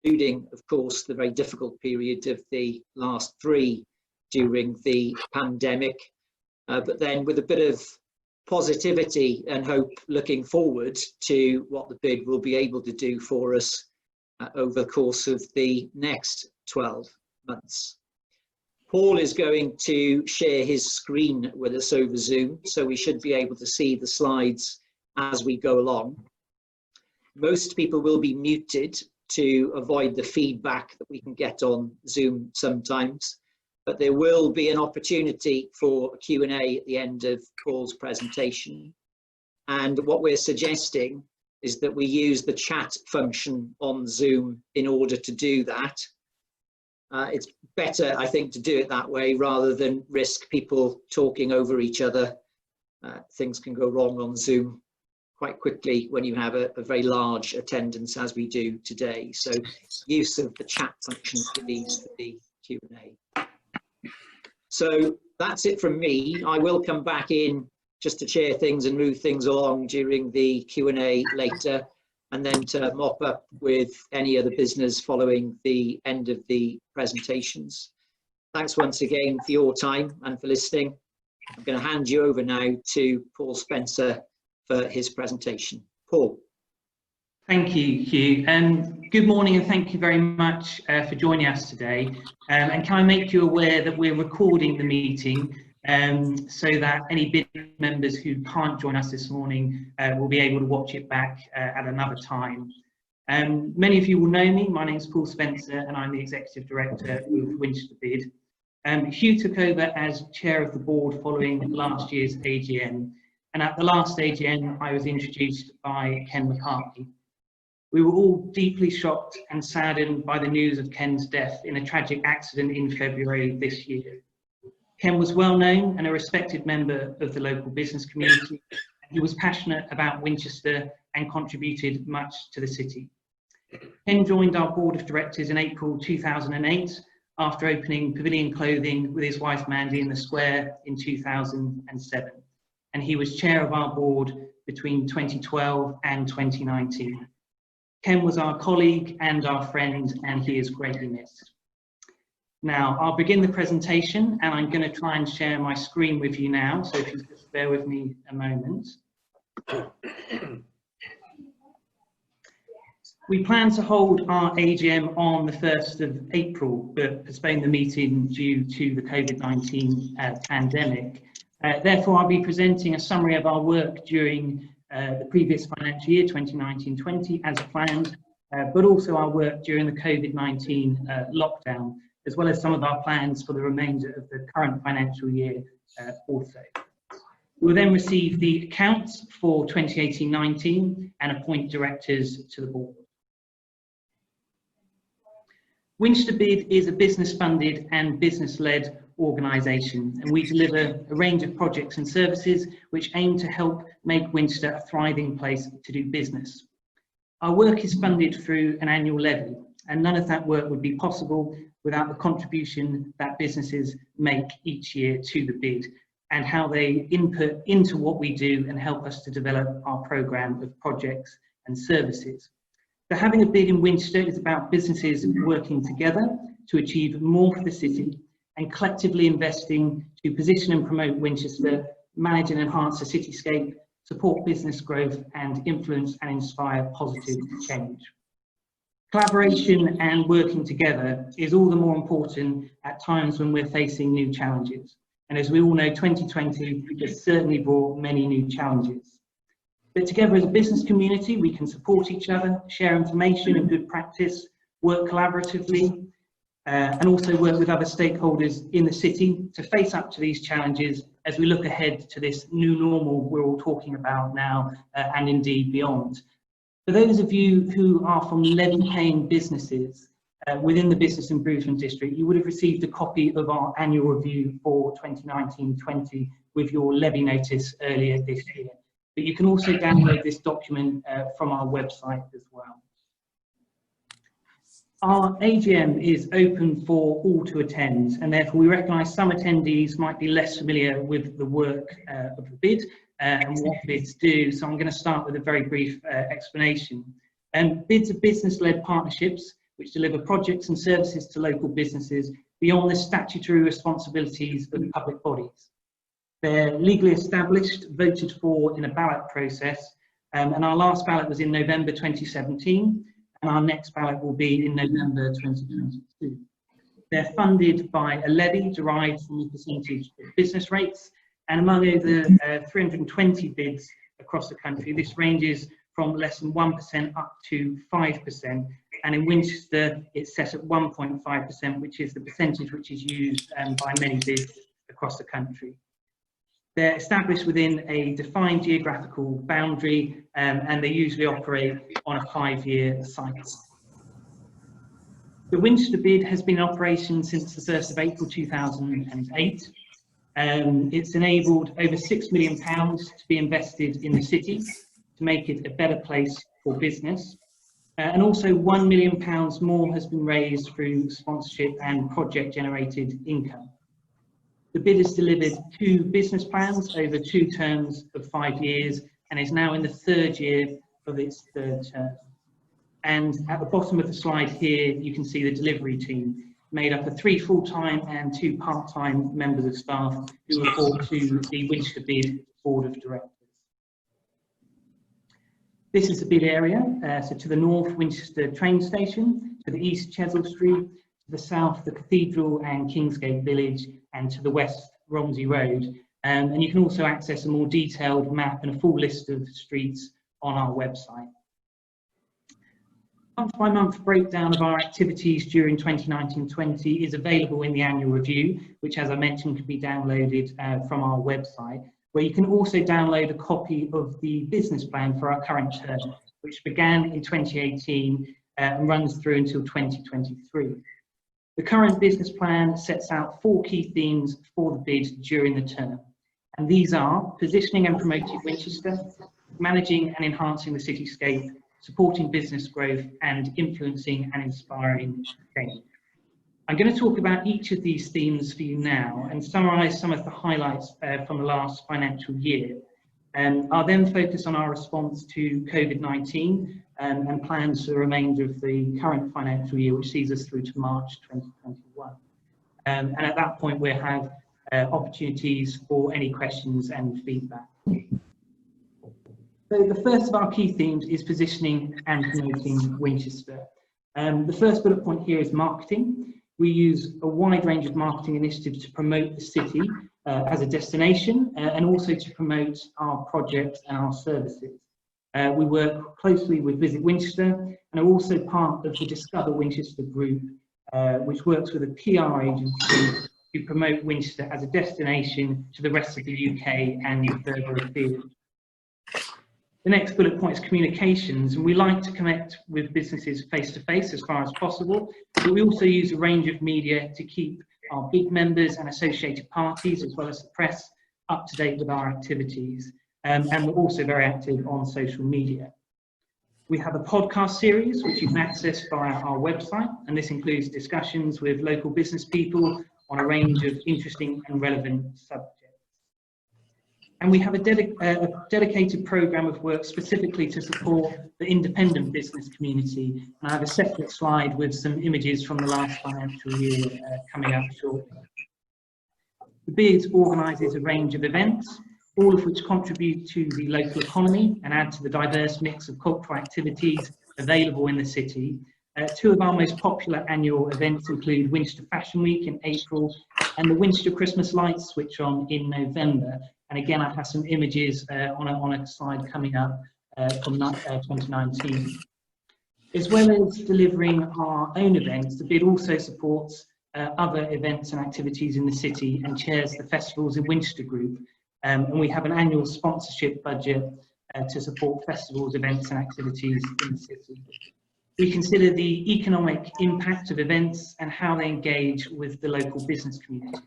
including, of course, the very difficult period of the last 3 during the pandemic, but then with a bit of positivity and hope looking forward to what the bid will be able to do for us over the course of the next 12 months. Paul is going to share his screen with us over Zoom, so we should be able to see the slides as we go along. Most people will be muted to avoid the feedback that we can get on Zoom sometimes, but there will be an opportunity for a Q&A at the end of Paul's presentation. And what we're suggesting is that we use the chat function on Zoom in order to do that. It's better, I think, to do it that way rather than risk people talking over each other. Things can go wrong on Zoom quite quickly when you have a very large attendance as we do today. So use of the chat function please for the Q&A. So that's it from me. I will come back in just to chair things and move things along during the Q&A later, and then to mop up with any other business following the end of the presentations. Thanks once again for your time and for listening. I'm going to hand you over now to Paul Spencer for his presentation. Paul. Thank you, Hugh. Good morning and thank you very much for joining us today. And can I make you aware that we're recording the meeting so that any BID members who can't join us this morning will be able to watch it back at another time. Many of you will know me. My name is Paul Spencer and I'm the Executive Director of Winchester BID. Hugh took over as Chair of the Board following last year's AGM, and at the last AGM I was introduced by Ken McCarthy. We were all deeply shocked and saddened by the news of Ken's death in a tragic accident in February this year. Ken was well known and a respected member of the local business community. He was passionate about Winchester and contributed much to the city. Ken joined our board of directors in April 2008 after opening Pavilion Clothing with his wife Mandy in the Square in 2007. And he was chair of our board between 2012 and 2019. Ken was our colleague and our friend, and he is greatly missed. Now, I'll begin the presentation, and I'm going to try and share my screen with you now, so if you just bear with me a moment. We plan to hold our AGM on the 1st of April, but postponed the meeting due to the COVID-19 pandemic. Therefore, I'll be presenting a summary of our work during the previous financial year, 2019-20, as planned, but also our work during the COVID-19 lockdown, as well as some of our plans for the remainder of the current financial year also. We'll then receive the accounts for 2018-19 and appoint directors to the board. Winchester BID is a business-funded and business-led organisation, and we deliver a range of projects and services which aim to help make Winchester a thriving place to do business. Our work is funded through an annual levy, and none of that work would be possible without the contribution that businesses make each year to the BID and how they input into what we do and help us to develop our programme of projects and services. So having a BID in Winchester is about businesses working together to achieve more for the city and collectively investing to position and promote Winchester, manage and enhance the cityscape, support business growth and influence and inspire positive change. Collaboration and working together is all the more important at times when we're facing new challenges. And as we all know, 2020 has certainly brought many new challenges. But together as a business community, we can support each other, share information and good practice, work collaboratively, and also work with other stakeholders in the city to face up to these challenges as we look ahead to this new normal we're all talking about now and indeed beyond. For those of you who are from levy-paying businesses within the Business Improvement District, you would have received a copy of our annual review for 2019-20 with your levy notice earlier this year. But you can also download this document from our website as well. Our AGM is open for all to attend, and therefore we recognise some attendees might be less familiar with the work of the BID and what BIDs do, so I'm going to start with a very brief explanation. BIDs are business-led partnerships which deliver projects and services to local businesses beyond the statutory responsibilities of public bodies. They're legally established, voted for in a ballot process, and our last ballot was in November 2017, and our next ballot will be in November 2022. They're funded by a levy derived from the percentage of business rates, and among over 320 bids across the country, this ranges from less than 1% up to 5%, and in Winchester it's set at 1.5%, which is the percentage which is used by many bids across the country. They're established within a defined geographical boundary, and they usually operate on a 5-year cycle. The Winchester BID has been in operation since the 1st of April 2008. It's enabled over £6 million to be invested in the city to make it a better place for business. And also £1 million more has been raised through sponsorship and project generated income. The BID has delivered 2 business plans over 2 terms of 5 years and is now in the 3rd year of its 3rd term. And at the bottom of the slide here, you can see the delivery team, made up of 3 full-time and 2 part-time members of staff who report to the Winchester BID Board of Directors. This is the BID area, so to the north, Winchester train station, to the east, Chesil Street, to the south, the Cathedral and Kingsgate Village, and to the west, Romsey Road. And you can also access a more detailed map and a full list of streets on our website. Month-by-month breakdown of our activities during 2019-20 is available in the annual review, which, as I mentioned, can be downloaded from our website, where you can also download a copy of the business plan for our current term, which began in 2018 and runs through until 2023. The current business plan sets out 4 key themes for the BID during the term, and these are positioning and promoting Winchester, managing and enhancing the cityscape, supporting business growth, and influencing and inspiring change. I'm going to talk about each of these themes for you now and summarise some of the highlights from the last financial year. I'll then focus on our response to COVID-19 and plans for the remainder of the current financial year, which sees us through to March 2021. And at that point, we'll have opportunities for any questions and feedback. So the first of our key themes is positioning and promoting Winchester. The first bullet point here is marketing. We use a wide range of marketing initiatives to promote the city as a destination and also to promote our projects and our services. We work closely with Visit Winchester and are also part of the Discover Winchester group, which works with a PR agency to promote Winchester as a destination to the rest of the UK and further afield. The next bullet point is communications, and we like to connect with businesses face to face as far as possible, but we also use a range of media to keep our big members and associated parties, as well as the press, up to date with our activities. And we're also very active on social media. We have a podcast series which you can access via our website, and this includes discussions with local business people on a range of interesting and relevant subjects. And we have a dedicated programme of work specifically to support the independent business community. And I have a separate slide with some images from the last financial year coming up shortly. The BID organises a range of events, all of which contribute to the local economy and add to the diverse mix of cultural activities available in the city. 2 of our most popular annual events include Winchester Fashion Week in April and the Winchester Christmas Lights switch on in November. And again, I have some images on a slide coming up from 2019. As well as delivering our own events, the BID also supports other events and activities in the city and chairs the Festivals in Winchester Group. And we have an annual sponsorship budget to support festivals, events and activities in the city. We consider the economic impact of events and how they engage with the local business community.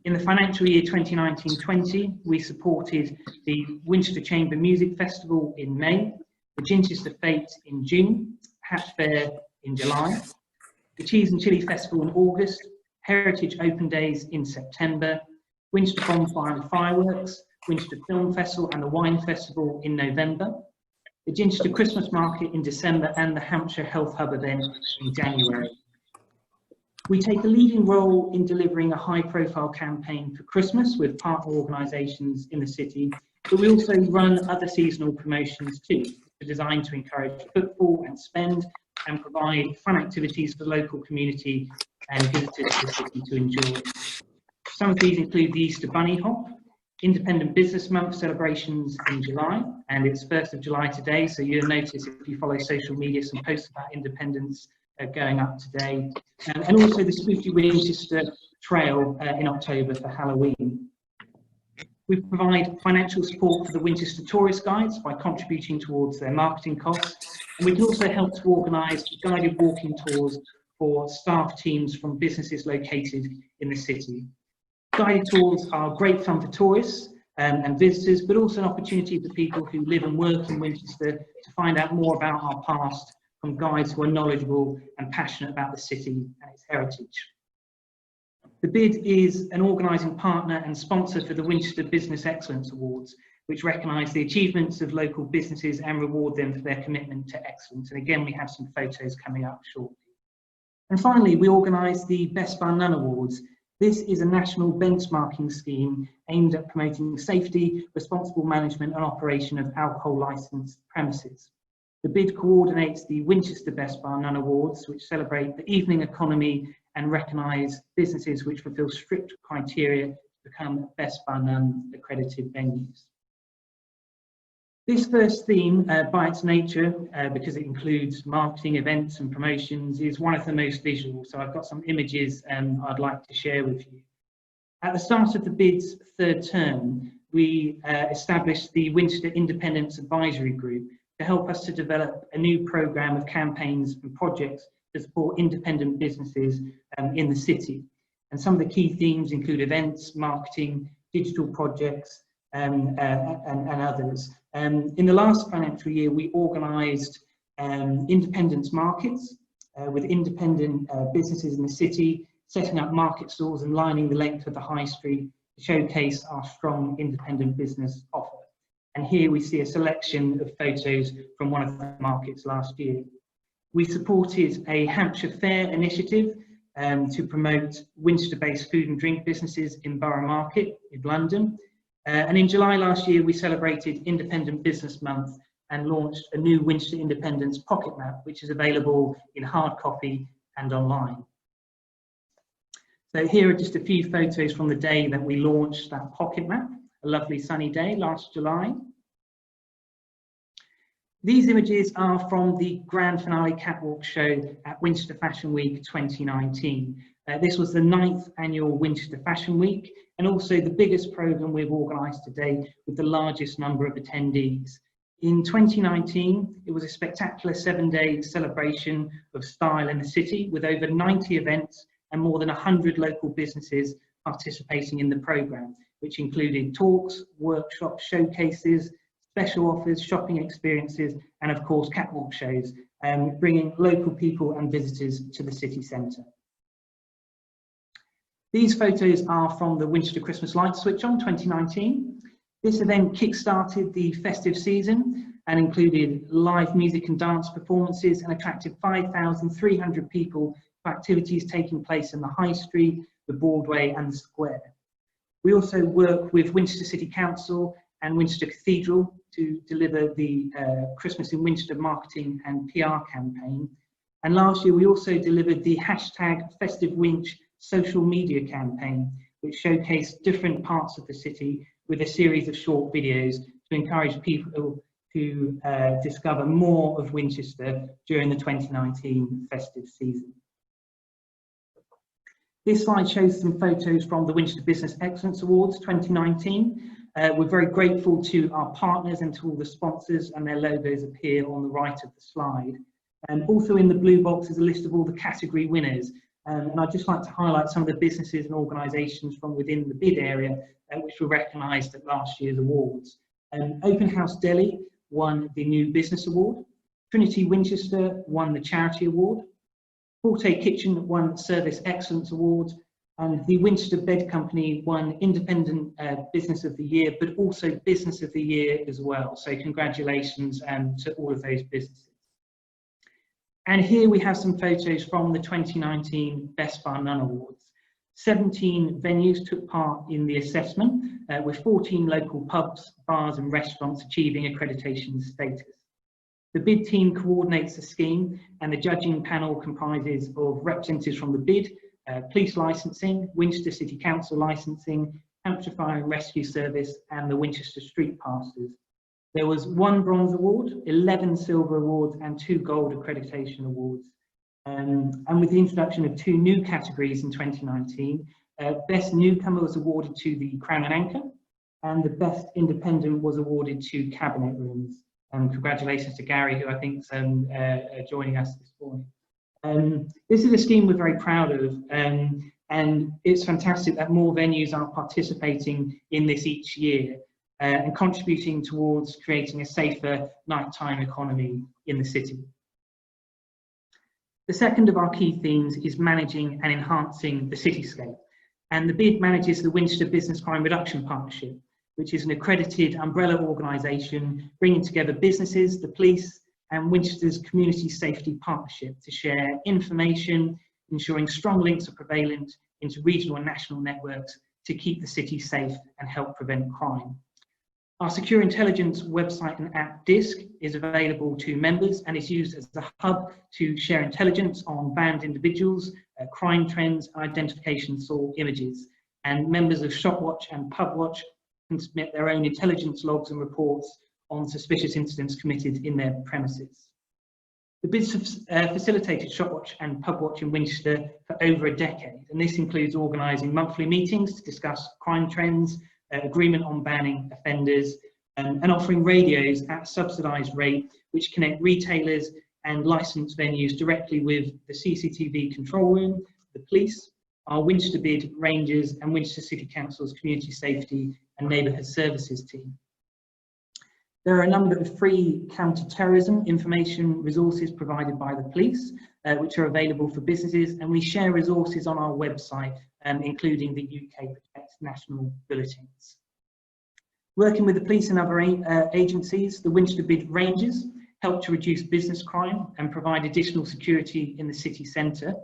In the financial year 2019-20, we supported the Winchester Chamber Music Festival in May, the Winchester Fete in June, Hatch Fair in July, the Cheese and Chili Festival in August, Heritage Open Days in September, Winchester Bonfire and Fireworks, Winchester Film Festival and the Wine Festival in November. the Winchester Christmas Market in December, and the Hampshire Health Hub event in January. We take a leading role in delivering a high-profile campaign for Christmas with partner organisations in the city, but we also run other seasonal promotions too, designed to encourage footfall and spend and provide fun activities for the local community and visitors to the city to enjoy. Some of these include the Easter Bunny Hop, Independent Business Month celebrations in July, and it's 1st of July today, so you'll notice if you follow social media some posts about independence going up today, and also the Spooky Winchester Trail in October for Halloween. We provide financial support for the Winchester tourist guides by contributing towards their marketing costs, and we can also help to organise guided walking tours for staff teams from businesses located in the city. Guided tours are great fun for tourists and visitors, but also an opportunity for people who live and work in Winchester to find out more about our past from guides who are knowledgeable and passionate about the city and its heritage. The BID is an organising partner and sponsor for the Winchester Business Excellence Awards, which recognise the achievements of local businesses and reward them for their commitment to excellence. And again, we have some photos coming up shortly. And finally, we organise the Best Bar None Awards. This is a national benchmarking scheme aimed at promoting safety, responsible management and operation of alcohol licensed premises. The BID coordinates the Winchester Best Bar None Awards, which celebrate the evening economy and recognise businesses which fulfil strict criteria to become Best Bar None accredited venues. This first theme, by its nature, because it includes marketing, events and promotions, is one of the most visual. So I've got some images I'd like to share with you. At the start of the BID's third term, we established the Winchester Independence Advisory Group to help us to develop a new programme of campaigns and projects to support independent businesses in the city. And some of the key themes include events, marketing, digital projects, and others. In the last financial year, we organised independence markets with independent businesses in the city, setting up market stalls and lining the length of the high street to showcase our strong independent business offer. And here we see a selection of photos from one of the markets last year. We supported a Hampshire Fair initiative to promote Winchester-based food and drink businesses in Borough Market in London. And in July last year, we celebrated Independent Business Month and launched a new Winchester Independence Pocket Map, which is available in hard copy and online. So here are just a few photos from the day that we launched that Pocket Map, a lovely sunny day last July. These images are from the grand finale catwalk show at Winchester Fashion Week 2019. This was the 9th annual Winchester Fashion Week and also the biggest programme we've organised to date with the largest number of attendees. In 2019, it was a spectacular 7-day celebration of style in the city with over 90 events and more than 100 local businesses participating in the programme, which included talks, workshops, showcases, special offers, shopping experiences, and of course catwalk shows, bringing local people and visitors to the city centre. These photos are from the Winchester Christmas Lights Switch On 2019. This event kick-started the festive season and included live music and dance performances and attracted 5,300 people for activities taking place in the High Street, the Broadway and the Square. We also work with Winchester City Council and Winchester Cathedral to deliver the Christmas in Winchester marketing and PR campaign. And last year we also delivered the #FestiveWinch social media campaign, which showcased different parts of the city with a series of short videos to encourage people to discover more of Winchester during the 2019 festive season. This slide shows some photos from the Winchester Business Excellence Awards 2019. We're very grateful to our partners and to all the sponsors, and their logos appear on the right of the slide. And also in the blue box is a list of all the category winners. And I'd just like to highlight some of the businesses and organisations from within the BID area which were recognised at last year's awards. Open House Deli won the New Business Award. Trinity Winchester won the Charity Award. Forte Kitchen won Service Excellence Award. And the Winchester Bed Company won Independent Business of the Year, but also Business of the Year as well. So congratulations to all of those businesses. And here we have some photos from the 2019 Best Bar None Awards. 17 venues took part in the assessment, with 14 local pubs, bars and restaurants achieving accreditation status. The BID team coordinates the scheme, and the judging panel comprises of representatives from the BID, Police Licensing, Winchester City Council Licensing, Hampshire Fire and Rescue Service and the Winchester Street Pastors. There was 1 bronze award, 11 silver awards and 2 gold accreditation awards. And with the introduction of 2 new categories in 2019, Best Newcomer was awarded to the Crown and Anchor, and the Best Independent was awarded to Cabinet Rooms. Congratulations to Gary, who I think is joining us this morning. This is a scheme we're very proud of, and it's fantastic that more venues are participating in this each year and contributing towards creating a safer nighttime economy in the city. The second of our key themes is managing and enhancing the cityscape, and the BID manages the Winchester Business Crime Reduction Partnership, which is an accredited umbrella organisation bringing together businesses, the police and Winchester's Community Safety Partnership to share information, ensuring strong links are prevalent into regional and national networks to keep the city safe and help prevent crime. Our secure intelligence website and app DISC is available to members and is used as a hub to share intelligence on banned individuals, crime trends, identification or images. And members of Shopwatch and Pubwatch can submit their own intelligence logs and reports on suspicious incidents committed in their premises. The BID's facilitated Shopwatch and Pubwatch in Winchester for over a decade, and this includes organising monthly meetings to discuss crime trends, agreement on banning offenders, and offering radios at subsidised rate, which connect retailers and licensed venues directly with the CCTV control room, the police, our Winchester BID Rangers and Winchester City Council's Community Safety and Neighbourhood Services team. There are a number of free counter-terrorism information resources provided by the police, which are available for businesses, and we share resources on our website, including the UK Protect National Bulletins. Working with the police and other agencies, the Winchester BID Rangers help to reduce business crime and provide additional security in the city centre.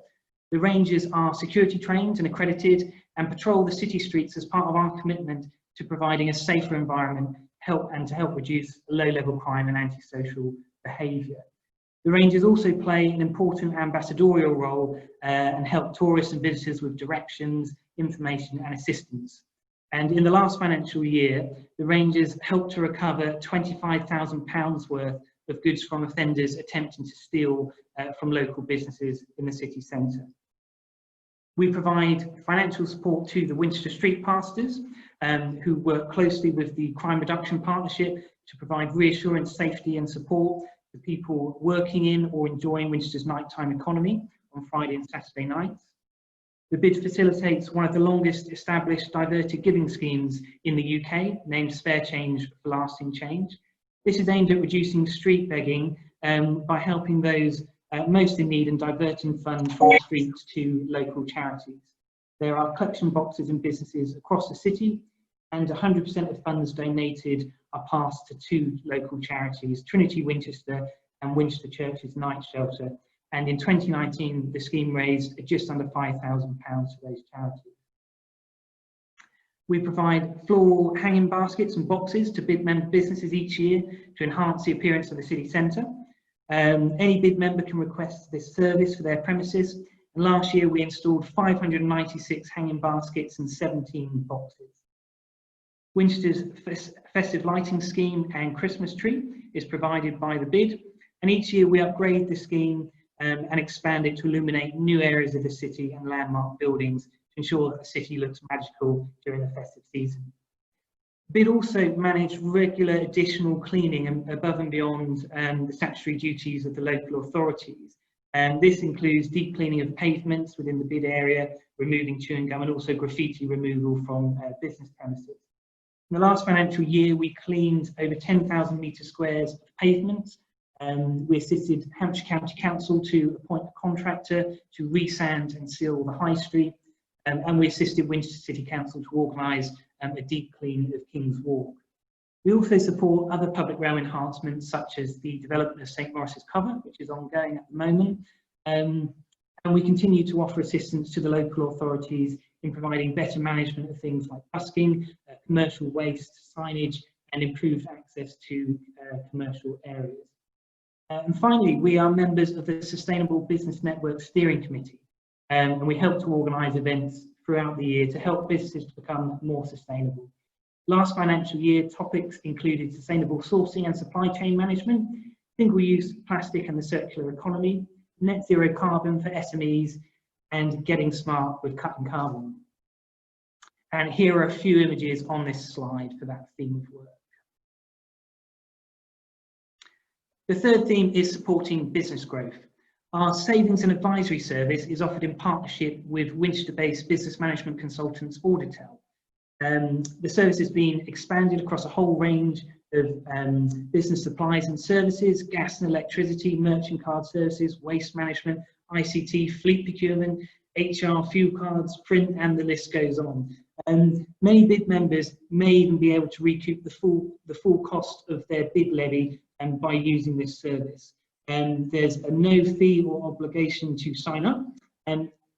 The Rangers are security trained and accredited and patrol the city streets as part of our commitment to providing a safer environment to help reduce low-level crime and antisocial behaviour. The Rangers also play an important ambassadorial role and help tourists and visitors with directions, information and assistance. And in the last financial year, the Rangers helped to recover £25,000 worth of goods from offenders attempting to steal from local businesses in the city centre. We provide financial support to the Winchester Street Pastors, who work closely with the Crime Reduction Partnership to provide reassurance, safety and support to people working in or enjoying Winchester's nighttime economy on Friday and Saturday nights. The BID facilitates one of the longest established diverted giving schemes in the UK, named Spare Change for Lasting Change. This is aimed at reducing street begging by helping those most in need and diverting funds from the streets to local charities. There are collection boxes in businesses across the city, and 100% of funds donated are passed to 2 local charities, Trinity Winchester and Winchester Church's Night Shelter. And in 2019, the scheme raised just under £5,000 for those charities. We provide floral hanging baskets and boxes to BID member businesses each year to enhance the appearance of the city centre. Any BID member can request this service for their premises. And last year, we installed 596 hanging baskets and 17 boxes. Winchester's festive lighting scheme and Christmas tree is provided by the BID, and each year we upgrade the scheme and expand it to illuminate new areas of the city and landmark buildings to ensure that the city looks magical during the festive season. BID also manage regular additional cleaning above and beyond the statutory duties of the local authorities. This includes deep cleaning of pavements within the BID area, removing chewing gum and also graffiti removal from business premises. In the last financial year, we cleaned over 10,000 metre squares of pavements. We assisted Hampshire County Council to appoint a contractor to resand and seal the High Street. and we assisted Winchester City Council to organise a deep clean of King's Walk. We also support other public realm enhancements such as the development of St Maurice's Cover, which is ongoing at the moment, and we continue to offer assistance to the local authorities in providing better management of things like busking, commercial waste, signage, and improved access to commercial areas. And finally, we are members of the Sustainable Business Network Steering Committee, and we help to organise events throughout the year to help businesses to become more sustainable. Last financial year, topics included sustainable sourcing and supply chain management, single-use plastic and the circular economy, net zero carbon for SMEs, and getting smart with cutting carbon. And here are a few images on this slide for that theme of work. The third theme is supporting business growth. Our savings and advisory service is offered in partnership with Winchester-based business management consultants Auditel. The service has been expanded across a whole range of business supplies and services, gas and electricity, merchant card services, waste management, ICT, fleet procurement, HR, fuel cards, print, and the list goes on. Many bid members may even be able to recoup the full cost of their bid levy by using this service. There's no fee or obligation to sign up,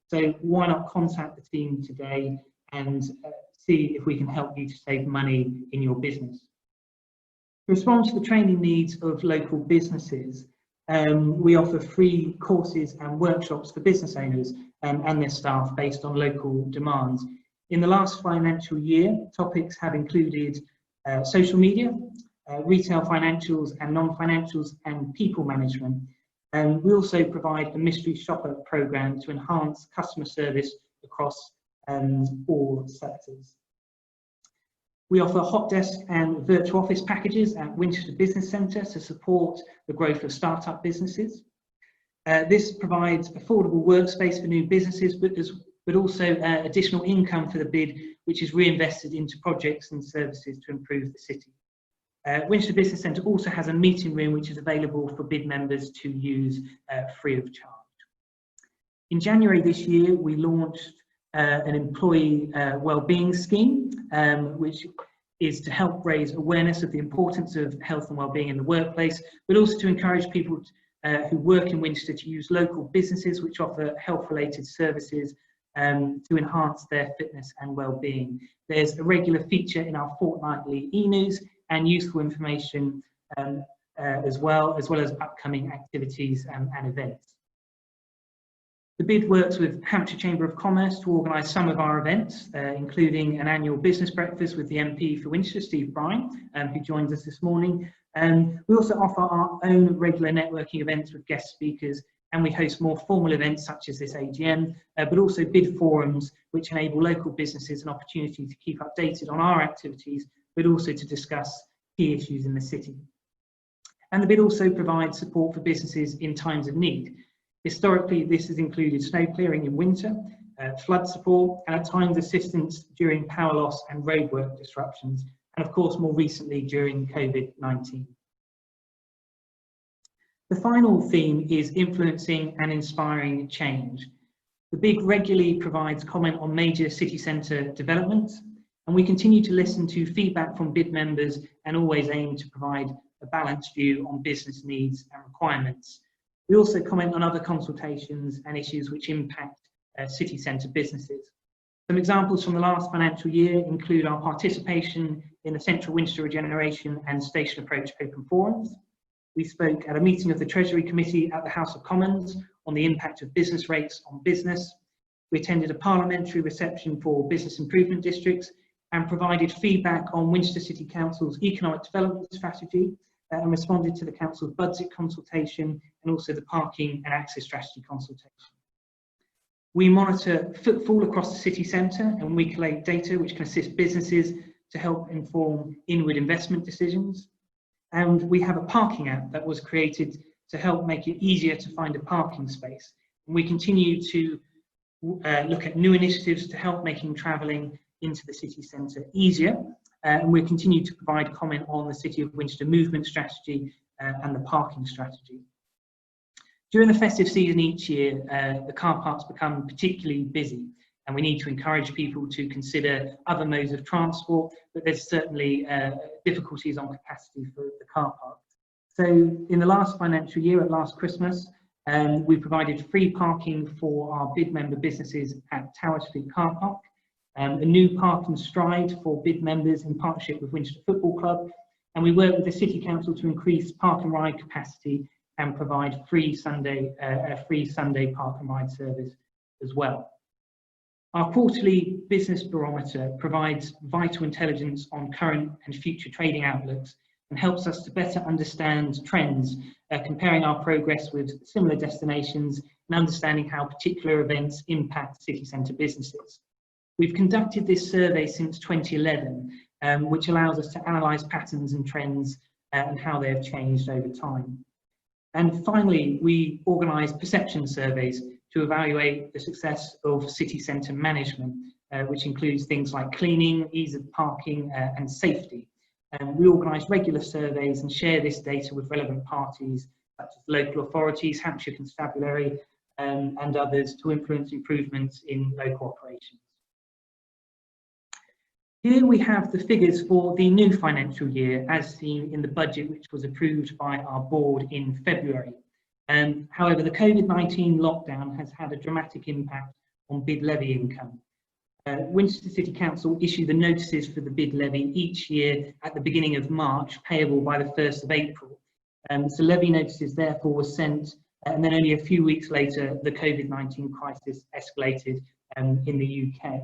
so why not contact the team today and see if we can help you to save money in your business. To respond to the training needs of local businesses, we offer free courses and workshops for business owners and their staff based on local demands. In the last financial year, topics have included social media, retail financials and non-financials, and people management. And we also provide a mystery shopper program to enhance customer service across all sectors. We offer hot desk and virtual office packages at Winchester Business Centre to support the growth of startup businesses. This provides affordable workspace for new businesses, but also additional income for the bid, which is reinvested into projects and services to improve the city. Winchester Business Centre also has a meeting room which is available for bid members to use free of charge. In January this year, we launched an employee wellbeing scheme, which is to help raise awareness of the importance of health and wellbeing in the workplace, but also to encourage people who work in Winchester to use local businesses which offer health-related services to enhance their fitness and wellbeing. There's a regular feature in our fortnightly e-news and useful information as well as upcoming activities and events. The bid works with Hampshire Chamber of Commerce to organise some of our events, including an annual business breakfast with the MP for Winchester, Steve Bryan, who joins us this morning. We also offer our own regular networking events with guest speakers, and we host more formal events such as this AGM, but also bid forums, which enable local businesses an opportunity to keep updated on our activities, but also to discuss key issues in the city. And the bid also provides support for businesses in times of need. Historically, this has included snow clearing in winter, flood support, and at times assistance during power loss and roadwork disruptions, and of course more recently during COVID-19. The final theme is influencing and inspiring change. The bid regularly provides comment on major city centre developments, and we continue to listen to feedback from bid members and always aim to provide a balanced view on business needs and requirements. We also comment on other consultations and issues which impact city centre businesses. Some examples from the last financial year include our participation in the Central Winchester Regeneration and Station Approach Open Forums. We spoke at a meeting of the Treasury Committee at the House of Commons on the impact of business rates on business. We attended a parliamentary reception for business improvement districts and provided feedback on Winchester City Council's economic development strategy and responded to the Council's budget consultation and also the parking and access strategy consultation. We monitor footfall across the city centre and we collate data which can assist businesses to help inform inward investment decisions. And we have a parking app that was created to help make it easier to find a parking space. And we continue to look at new initiatives to help making travelling into the city centre easier. And we continue to provide comment on the City of Winchester movement strategy and the parking strategy. During the festive season each year, the car parks become particularly busy, and we need to encourage people to consider other modes of transport, but there's certainly difficulties on capacity for the car parks. So in the last financial year, at last Christmas, we provided free parking for our BID member businesses at Tower Street Car Park, a new park and stride for BID members in partnership with Winchester Football Club, and we worked with the City Council to increase park and ride capacity and provide a free Sunday park and ride service as well. Our quarterly business barometer provides vital intelligence on current and future trading outlooks and helps us to better understand trends, comparing our progress with similar destinations and understanding how particular events impact city centre businesses. We've conducted this survey since 2011, which allows us to analyse patterns and trends and how they have changed over time. And finally, we organise perception surveys to evaluate the success of city centre management, which includes things like cleaning, ease of parking and safety. We organise regular surveys and share this data with relevant parties such as local authorities, Hampshire Constabulary and others to influence improvements in local operations. Here we have the figures for the new financial year as seen in the budget which was approved by our board in February. However, the COVID-19 lockdown has had a dramatic impact on BID levy income. Winchester City Council issue the notices for the BID levy each year at the beginning of March, payable by the 1st of April. So levy notices therefore were sent, and then only a few weeks later the COVID-19 crisis escalated in the UK.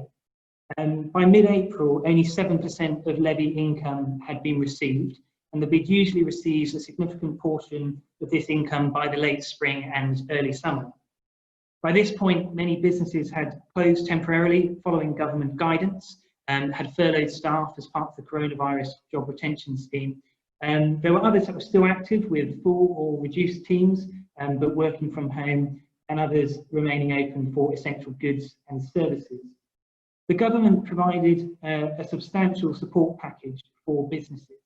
By mid-April, only 7% of levy income had been received, and the BID usually receives a significant portion of this income by the late spring and early summer. By this point, many businesses had closed temporarily following government guidance and had furloughed staff as part of the coronavirus job retention scheme. There were others that were still active with full or reduced teams, but working from home, and others remaining open for essential goods and services. The government provided a substantial support package for businesses,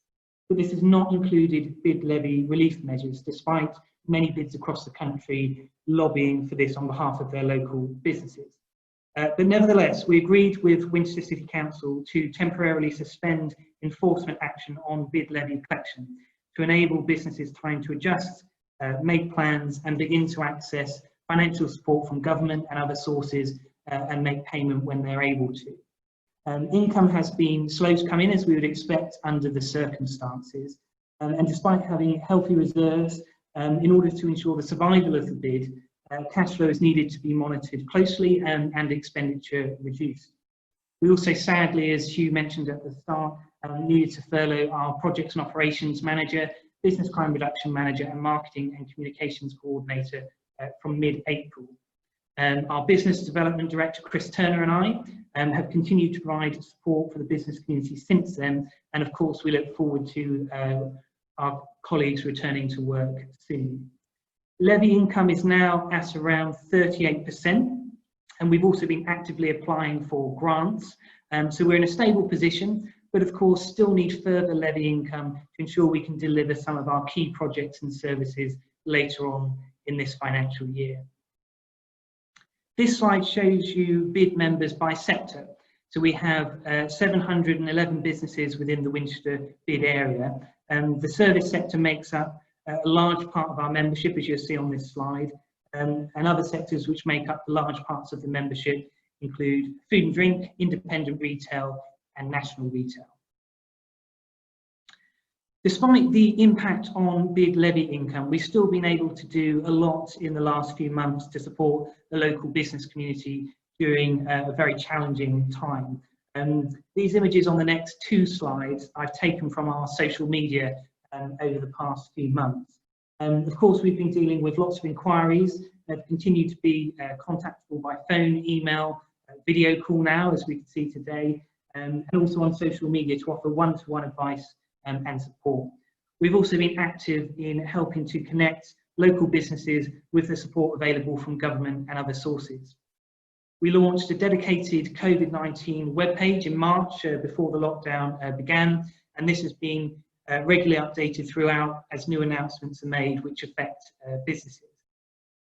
but this has not included BID levy relief measures, despite many BIDs across the country lobbying for this on behalf of their local businesses. But nevertheless, we agreed with Winchester City Council to temporarily suspend enforcement action on BID levy collection to enable businesses time to adjust, make plans and begin to access financial support from government and other sources and make payment when they're able to. Income has been slow to come in, as we would expect under the circumstances, and despite having healthy reserves, in order to ensure the survival of the BID, cash flow is needed to be monitored closely and expenditure reduced. We also, sadly, as Hugh mentioned at the start, needed to furlough our projects and operations manager, business crime reduction manager and marketing and communications coordinator from mid-April. Our business development director, Chris Turner, and I have continued to provide support for the business community since then, and of course we look forward to our colleagues returning to work soon. Levy income is now at around 38%, and we've also been actively applying for grants, so we're in a stable position, but of course still need further levy income to ensure we can deliver some of our key projects and services later on in this financial year. This slide shows you BID members by sector. So we have 711 businesses within the Winchester BID area, and the service sector makes up a large part of our membership, as you'll see on this slide, and other sectors which make up large parts of the membership include food and drink, independent retail and national retail. Despite the impact on BID levy income, we've still been able to do a lot in the last few months to support the local business community during a very challenging time. These images on the next two slides I've taken from our social media over the past few months. Of course, we've been dealing with lots of inquiries that continue to be contactable by phone, email, video call now, as we can see today, and also on social media to offer one-to-one advice and support. We've also been active in helping to connect local businesses with the support available from government and other sources. We launched a dedicated COVID-19 webpage in March before the lockdown began, and this has been regularly updated throughout as new announcements are made which affect businesses.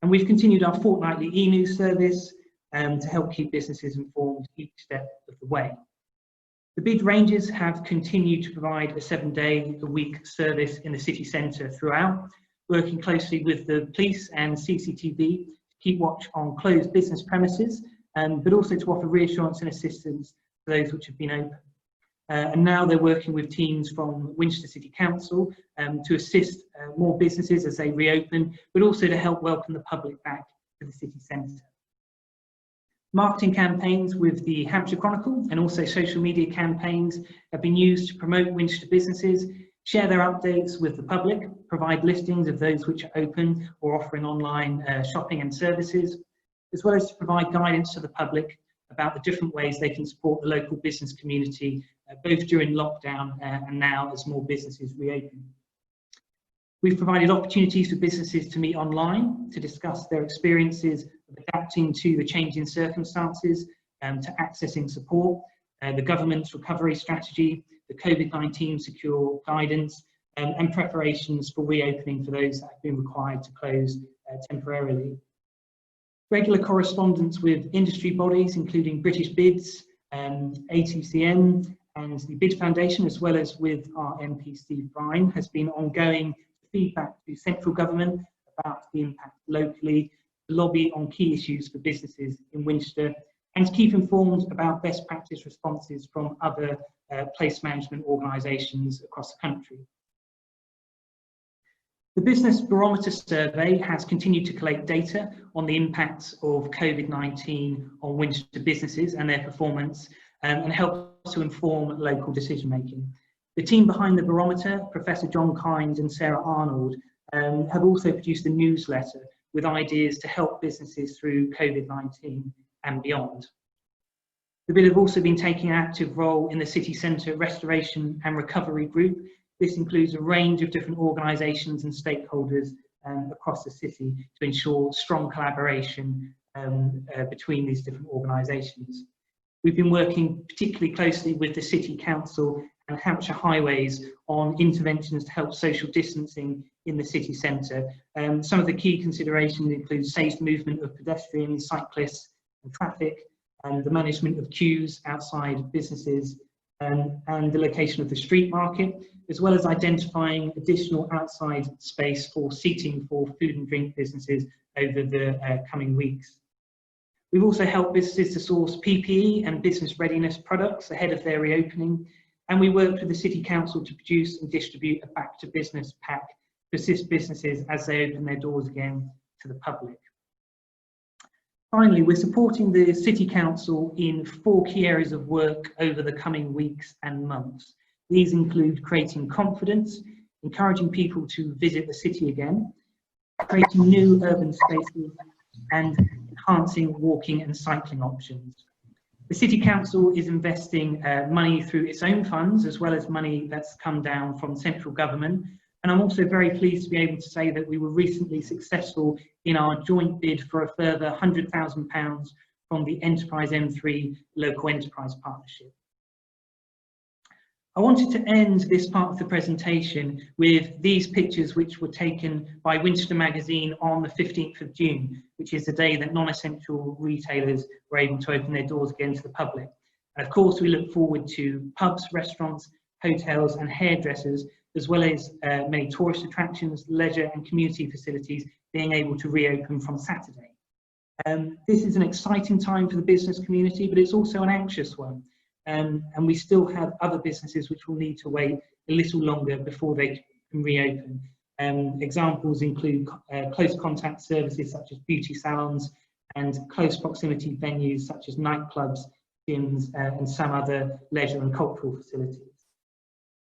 And we've continued our fortnightly e-news service, to help keep businesses informed each step of the way. The BID ranges have continued to provide a 7-day-a-week service in the city centre throughout, working closely with the police and CCTV to keep watch on closed business premises, but also to offer reassurance and assistance to those which have been open. And now they're working with teams from Winchester City Council to assist more businesses as they reopen, but also to help welcome the public back to the city centre. Marketing campaigns with the Hampshire Chronicle and also social media campaigns have been used to promote Winchester businesses, share their updates with the public, provide listings of those which are open or offering online shopping and services, as well as to provide guidance to the public about the different ways they can support the local business community, both during lockdown and now as more businesses reopen. We've provided opportunities for businesses to meet online, to discuss their experiences of adapting to the changing circumstances, to accessing support, the government's recovery strategy, the COVID-19 secure guidance, and preparations for reopening for those that have been required to close temporarily. Regular correspondence with industry bodies, including British BIDs, ATCM, and the BID Foundation, as well as with our MP Steve Brine, has been ongoing feedback to central government about the impact locally, to lobby on key issues for businesses in Winchester, and to keep informed about best practice responses from other place management organisations across the country. The Business Barometer Survey has continued to collect data on the impacts of COVID-19 on Winchester businesses and their performance, and helps to inform local decision making. The team behind the barometer, Professor John Kynes and Sarah Arnold, have also produced a newsletter with ideas to help businesses through COVID-19 and beyond. The BID have also been taking an active role in the city centre restoration and recovery group. This includes a range of different organisations and stakeholders across the city to ensure strong collaboration between these different organisations. We've been working particularly closely with the City Council and Hampshire Highways on interventions to help social distancing in the city centre. Some of the key considerations include safe movement of pedestrians, cyclists and traffic, and the management of queues outside businesses, and the location of the street market, as well as identifying additional outside space for seating for food and drink businesses over the coming weeks. We've also helped businesses to source PPE and business readiness products ahead of their reopening, and we worked with the City Council to produce and distribute a back to business pack to assist businesses as they open their doors again to the public. Finally, we're supporting the City Council in 4 key areas of work over the coming weeks and months. These include creating confidence, encouraging people to visit the city again, creating new urban spaces, and enhancing walking and cycling options. The City Council is investing money through its own funds, as well as money that's come down from central government. And I'm also very pleased to be able to say that we were recently successful in our joint bid for a further £100,000 from the Enterprise M3 Local Enterprise Partnership. I wanted to end this part of the presentation with these pictures, which were taken by Winchester Magazine on the 15th of June, which is the day that non-essential retailers were able to open their doors again to the public. And of course, we look forward to pubs, restaurants, hotels and hairdressers, as well as many tourist attractions, leisure and community facilities being able to reopen from Saturday. This is an exciting time for the business community, but it's also an anxious one. And we still have other businesses which will need to wait a little longer before they can reopen. Examples include close contact services such as beauty salons and close proximity venues such as nightclubs, gyms and some other leisure and cultural facilities.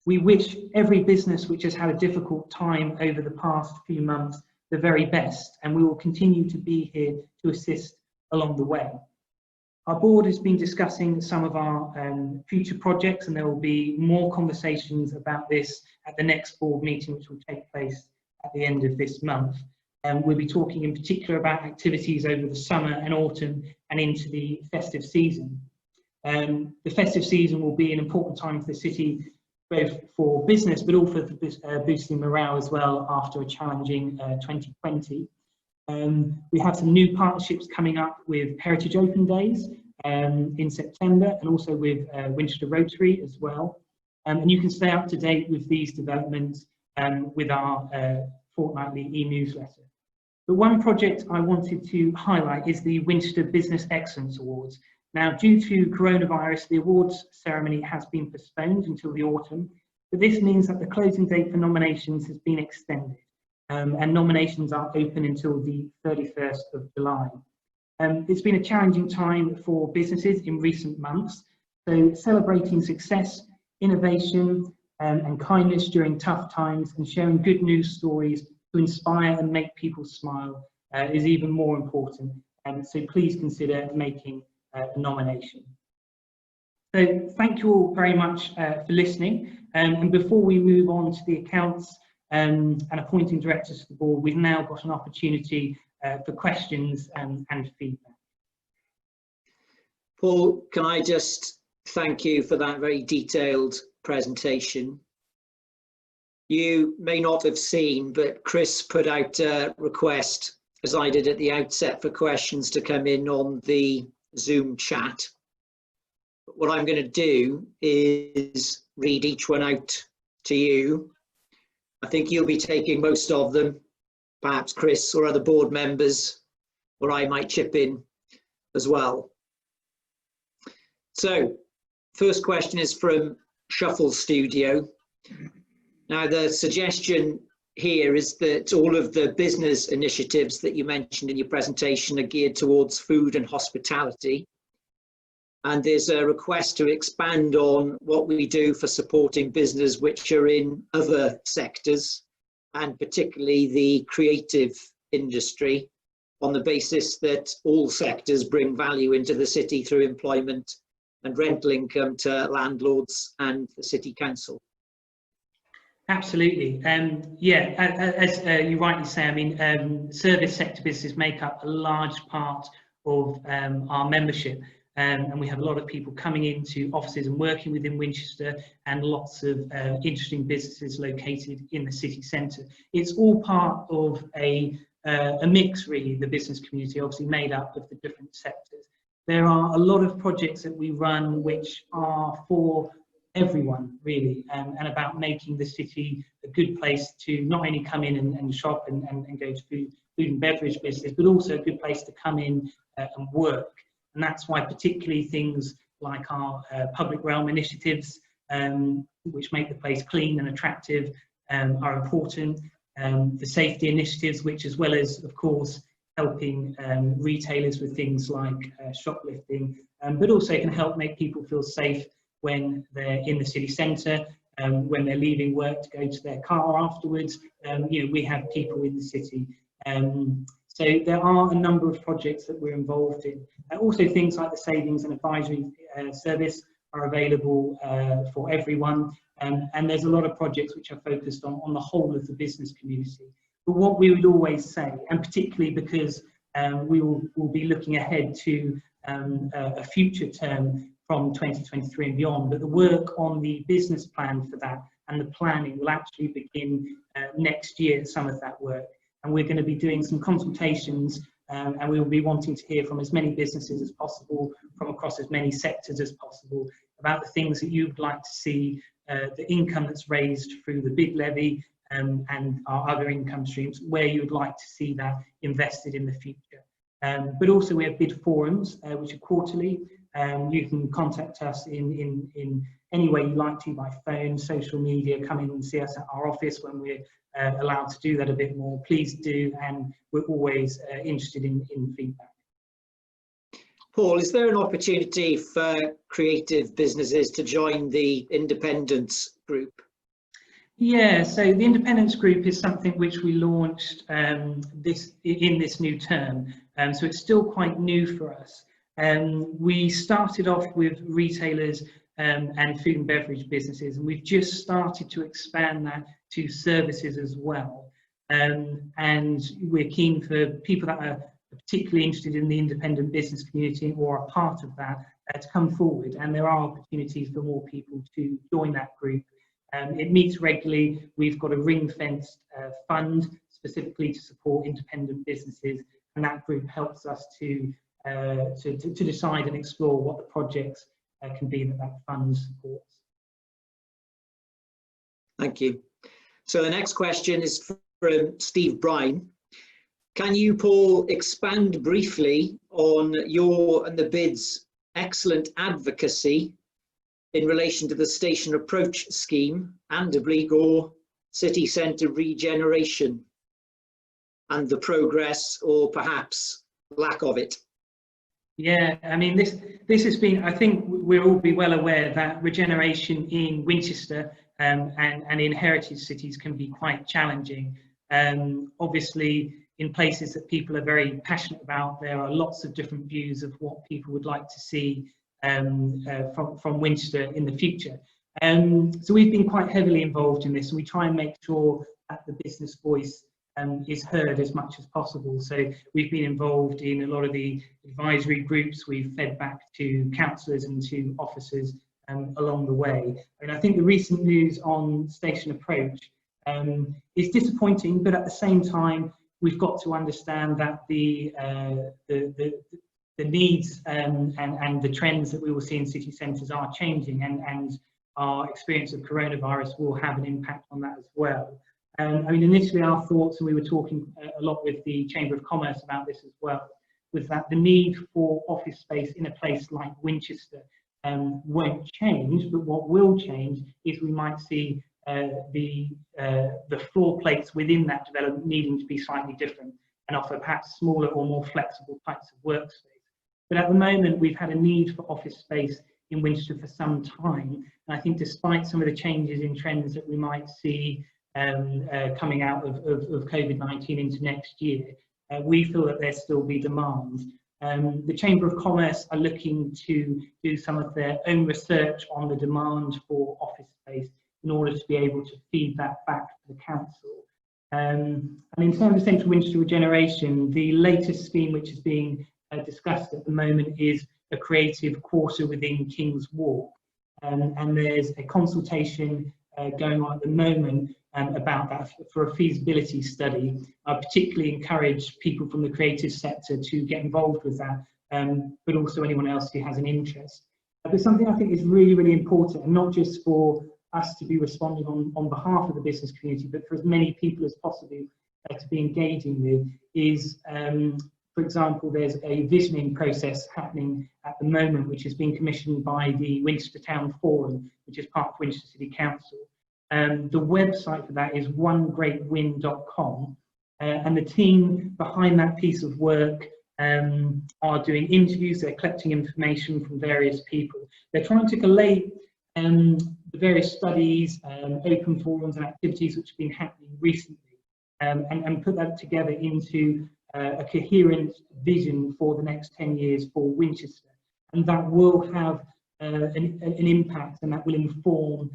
We wish every business which has had a difficult time over the past few months the very best, and we will continue to be here to assist along the way. Our board has been discussing some of our future projects, and there will be more conversations about this at the next board meeting, which will take place at the end of this month. We'll be talking in particular about activities over the summer and autumn and into the festive season. The festive season will be an important time for the city, both for business but also for boosting morale as well after a challenging 2020. We have some new partnerships coming up with Heritage Open Days in September, and also with Winchester Rotary as well. And you can stay up to date with these developments with our fortnightly e-newsletter. But one project I wanted to highlight is the Winchester Business Excellence Awards. Now, due to coronavirus, the awards ceremony has been postponed until the autumn, but this means that the closing date for nominations has been extended, and nominations are open until the 31st of July. It's been a challenging time for businesses in recent months, so celebrating success, innovation, and kindness during tough times, and sharing good news stories to inspire and make people smile is even more important. So please consider making a nomination. So thank you all very much for listening. And before we move on to the accounts and appointing directors to the board, we've now got an opportunity for questions and feedback. Paul, can I just thank you for that very detailed presentation. You may not have seen, but Chris put out a request, as I did at the outset, for questions to come in on the Zoom chat. What I'm going to do is read each one out to you. I think you'll be taking most of them, perhaps Chris or other board members, or I might chip in as well. So, first question is from Shuffle Studio. Now, the suggestion here is that all of the business initiatives that you mentioned in your presentation are geared towards food and hospitality. And there's a request to expand on what we do for supporting business which are in other sectors, and particularly the creative industry, on the basis that all sectors bring value into the city through employment and rental income to landlords and the city council. Absolutely. Yeah, as you rightly say, I mean, service sector businesses make up a large part of our membership. And we have a lot of people coming into offices and working within Winchester, and lots of interesting businesses located in the city centre. It's all part of a mix, really, the business community, obviously made up of the different sectors. There are a lot of projects that we run which are for everyone, really, and about making the city a good place to not only come in and shop and go to food and beverage business, but also a good place to come in and work. And that's why particularly things like our public realm initiatives, which make the place clean and attractive, are important. The safety initiatives, which, as well as, of course, helping retailers with things like shoplifting, but also can help make people feel safe when they're in the city centre, when they're leaving work to go to their car afterwards. You know, we have people in the city. So there are a number of projects that we're involved in. Also things like the savings and advisory service are available for everyone. And there's a lot of projects which are focused on the whole of the business community. But what we would always say, and particularly because we'll be looking ahead to a future term from 2023 and beyond, but the work on the business plan for that and the planning will actually begin next year, some of that work. And we're going to be doing some consultations, and we will be wanting to hear from as many businesses as possible, from across as many sectors as possible, about the things that you'd like to see, the income that's raised through the BID levy and our other income streams, where you would like to see that invested in the future. But also we have BID forums, which are quarterly. You can contact us in any way you like to, by phone, social media, come in and see us at our office when we're allowed to do that a bit more. Please do, and we're always interested in feedback. Paul, is there an opportunity for creative businesses to join the Independence Group? Yeah, so the Independence Group is something which we launched in this new term, so it's still quite new for us. We started off with retailers and food and beverage businesses, and we've just started to expand that to services as well. And we're keen for people that are particularly interested in the independent business community or are part of that to come forward, and there are opportunities for more people to join that group. It meets regularly. We've got a ring-fenced fund specifically to support independent businesses, and that group helps us to decide and explore what the projects can be that fund supports. Thank you. So the next question is from Steve Bryan. Can you, Paul, expand briefly on your and the BID's excellent advocacy in relation to the station approach scheme and or city centre regeneration and the progress or perhaps lack of it? Yeah, I mean, this has been, I think we'll all be well aware that regeneration in Winchester and in heritage cities can be quite challenging. Obviously, in places that people are very passionate about, there are lots of different views of what people would like to see from Winchester in the future. So we've been quite heavily involved in this, and we try and make sure that the business voice is heard as much as possible. So we've been involved in a lot of the advisory groups. We've fed back to councillors and to officers along the way. And I think the recent news on station approach is disappointing, but at the same time, we've got to understand that the needs and the trends that we will see in city centres are changing, and our experience of coronavirus will have an impact on that as well. I mean, initially our thoughts, and we were talking a lot with the Chamber of Commerce about this as well, was that the need for office space in a place like Winchester won't change, but what will change is we might see the floor plates within that development needing to be slightly different and offer perhaps smaller or more flexible types of workspace. But at the moment, we've had a need for office space in Winchester for some time. And I think despite some of the changes in trends that we might see coming out of COVID-19 into next year, we feel that there'll still be demand. The Chamber of Commerce are looking to do some of their own research on the demand for office space in order to be able to feed that back to the council. And in terms of central Winchester regeneration, the latest scheme which is being discussed at the moment is a creative quarter within King's Walk. And there's a consultation going on at the moment about that for a feasibility study. I particularly encourage people from the creative sector to get involved with that, but also anyone else who has an interest. But something I think is really, really important, and not just for us to be responding on behalf of the business community, but for as many people as possible to be engaging with, is, for example, there's a visioning process happening at the moment, which is being commissioned by the Winchester Town Forum, which is part of Winchester City Council. The website for that is onegreatwin.com, and the team behind that piece of work are doing interviews. They're collecting information from various people. They're trying to collate the various studies, open forums and activities which have been happening recently, and put that together into a coherent vision for the next 10 years for Winchester. And that will have an impact, and that will inform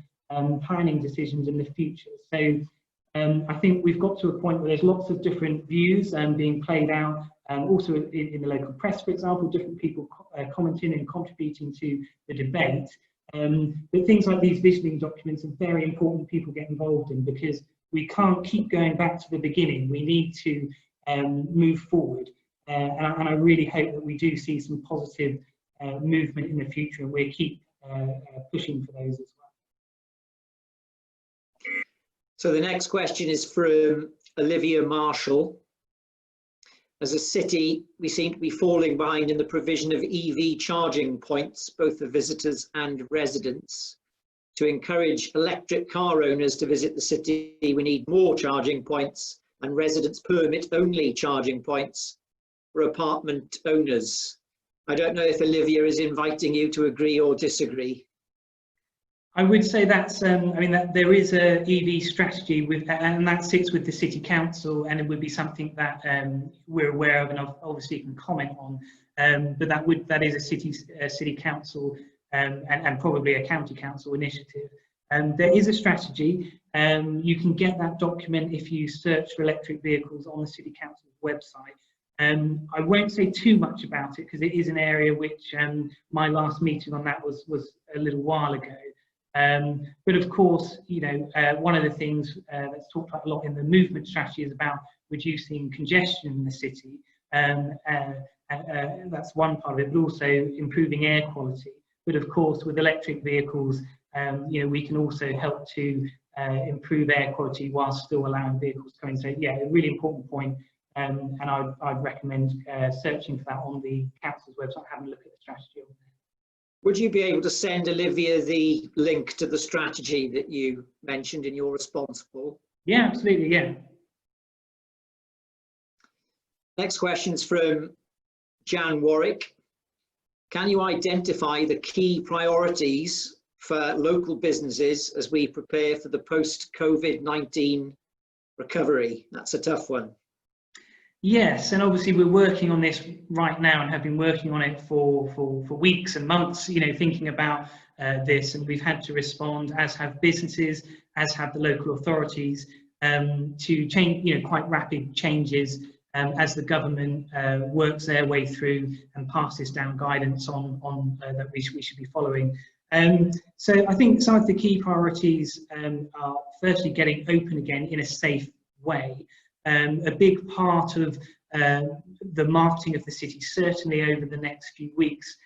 planning decisions in the future. So I think we've got to a point where there's lots of different views being played out, also in the local press, for example, different people commenting and contributing to the debate. But things like these visioning documents are very important people get involved in, because we can't keep going back to the beginning. We need to move forward. And I really hope that we do see some positive movement in the future, and we'll keep pushing for those as well. So the next question is from Olivia Marshall. As a city, we seem to be falling behind in the provision of EV charging points, both for visitors and residents. To encourage electric car owners to visit the city, we need more charging points, and residents permit only charging points for apartment owners. I don't know if Olivia is inviting you to agree or disagree. I would say that's, I mean, that there is a EV strategy with, and that sits with the City Council, and it would be something that we're aware of and obviously can comment on. But that is a City Council and probably a County Council initiative. There is a strategy. You can get that document if you search for electric vehicles on the City Council's website. I won't say too much about it because it is an area which my last meeting on that was a little while ago. But of course, you know, one of the things that's talked about a lot in the movement strategy is about reducing congestion in the city. That's one part of it, but also improving air quality. But of course, with electric vehicles, we can also help to improve air quality whilst still allowing vehicles to come in. So yeah, a really important point. And I'd recommend searching for that on the council's website, having a look at the strategy on there. Would you be able to send Olivia the link to the strategy that you mentioned in your response, Paul? Yeah, absolutely, yeah. Next question's from Jan Warwick. Can you identify the key priorities for local businesses as we prepare for the post-COVID-19 recovery? That's a tough one. Yes, and obviously we're working on this right now and have been working on it for weeks and months, thinking about this, and we've had to respond, as have businesses, as have the local authorities, to change, quite rapid changes as the government works their way through and passes down guidance on that we should be following. So I think some of the key priorities are firstly getting open again in a safe way. A big part of the marketing of the city, certainly over the next few weeks,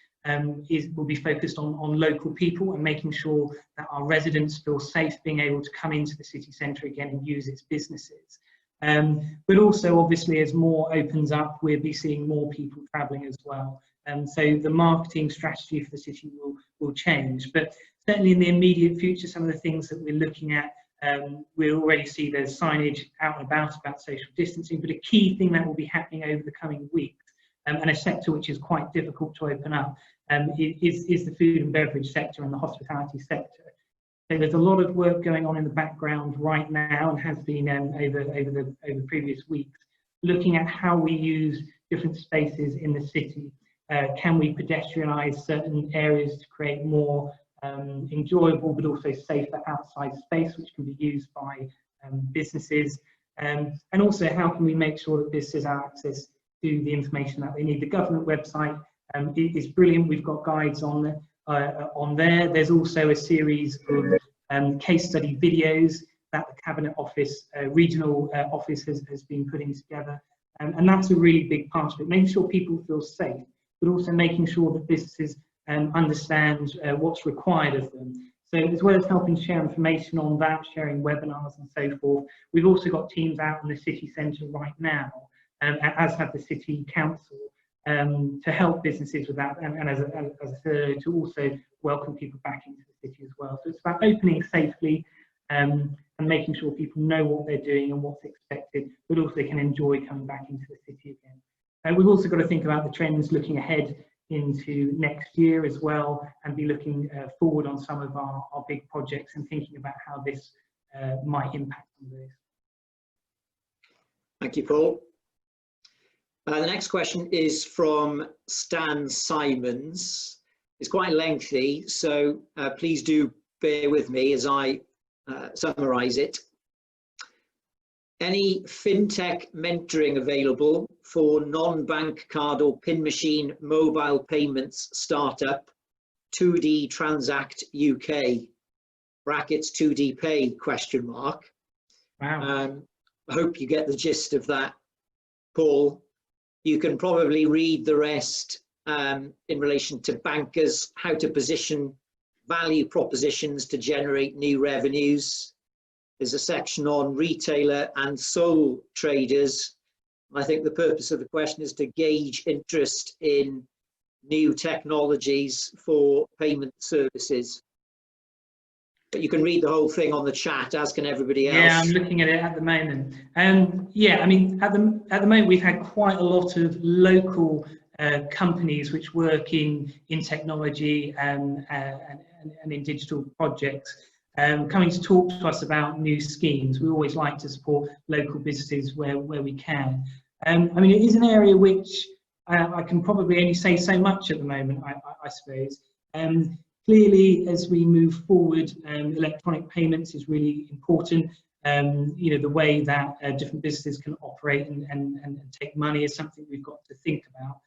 will be focused on local people and making sure that our residents feel safe being able to come into the city centre again and use its businesses. But also, obviously, as more opens up, we'll be seeing more people travelling as well. So the marketing strategy for the city will change. But certainly in the immediate future, some of the things that we're looking at, we already see there's signage out and about social distancing, but a key thing that will be happening over the coming weeks, and a sector which is quite difficult to open up, is the food and beverage sector and the hospitality sector. So there's a lot of work going on in the background right now, and has been over the previous weeks, looking at how we use different spaces in the city. Can we pedestrianise certain areas to create more enjoyable but also safer outside space which can be used by businesses, and also how can we make sure that businesses have access to the information that they need. The government website is brilliant. We've got guides on there. There's also a series of case study videos that the Cabinet Office, regional office has been putting together, and that's a really big part of it, making sure people feel safe, but also making sure that businesses understand what's required of them. So as well as helping share information on that, sharing webinars and so forth, we've also got teams out in the city centre right now, as have the City Council, to help businesses with that, and as I said, to also welcome people back into the city as well. So it's about opening safely and making sure people know what they're doing and what's expected, but also can enjoy coming back into the city again. We've also got to think about the trends looking ahead into next year as well, and be looking forward on some of our big projects and thinking about how this might impact on those. Thank you, Paul. The next question is from Stan Simons. It's quite lengthy, so please do bear with me as I summarise it. Any fintech mentoring available for non-bank card or PIN machine mobile payments startup 2D Transact UK brackets 2D Pay question mark. Wow. I hope you get the gist of that, Paul. You can probably read the rest in relation to bankers, how to position value propositions to generate new revenues. There's a section on retailer and sole traders. I think the purpose of the question is to gauge interest in new technologies for payment services. But you can read the whole thing on the chat, as can everybody else. Yeah, I'm looking at it at the moment. Yeah, I mean, at the moment we've had quite a lot of local companies which work in technology and in digital projects, coming to talk to us about new schemes. We always like to support local businesses where we can. I mean, it is an area which I can probably only say so much at the moment, I suppose. Clearly, as we move forward, electronic payments is really important. The way that different businesses can operate and take money is something we've got to think about.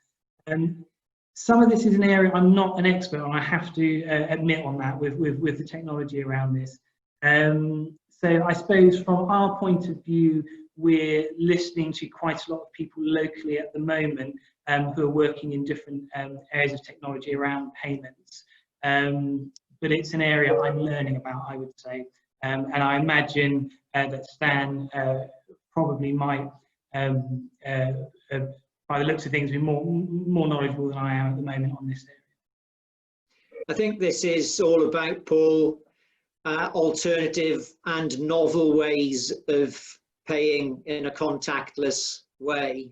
Some of this is an area I'm not an expert on, I have to admit on that, with the technology around this. So I suppose from our point of view, we're listening to quite a lot of people locally at the moment who are working in different areas of technology around payments. But it's an area I'm learning about, I would say. And I imagine that Stan probably might, by the looks of things, be more knowledgeable than I am at the moment on this area. I think this is all about, Paul, alternative and novel ways of paying in a contactless way.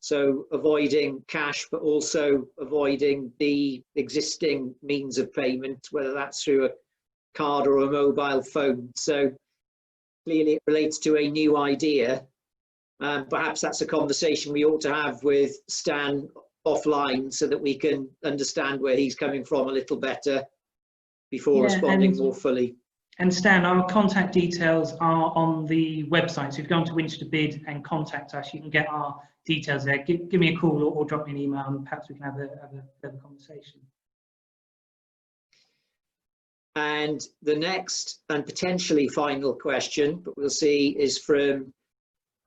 So avoiding cash, but also avoiding the existing means of payment, whether that's through a card or a mobile phone. So clearly it relates to a new idea. Perhaps that's a conversation we ought to have with Stan offline so that we can understand where he's coming from a little better before responding more fully. And Stan, our contact details are on the website. So if you go onto Winchester BID and contact us, you can get our details there. Give me a call or drop me an email, and perhaps we can have a further conversation. And the next and potentially final question, but we'll see, is from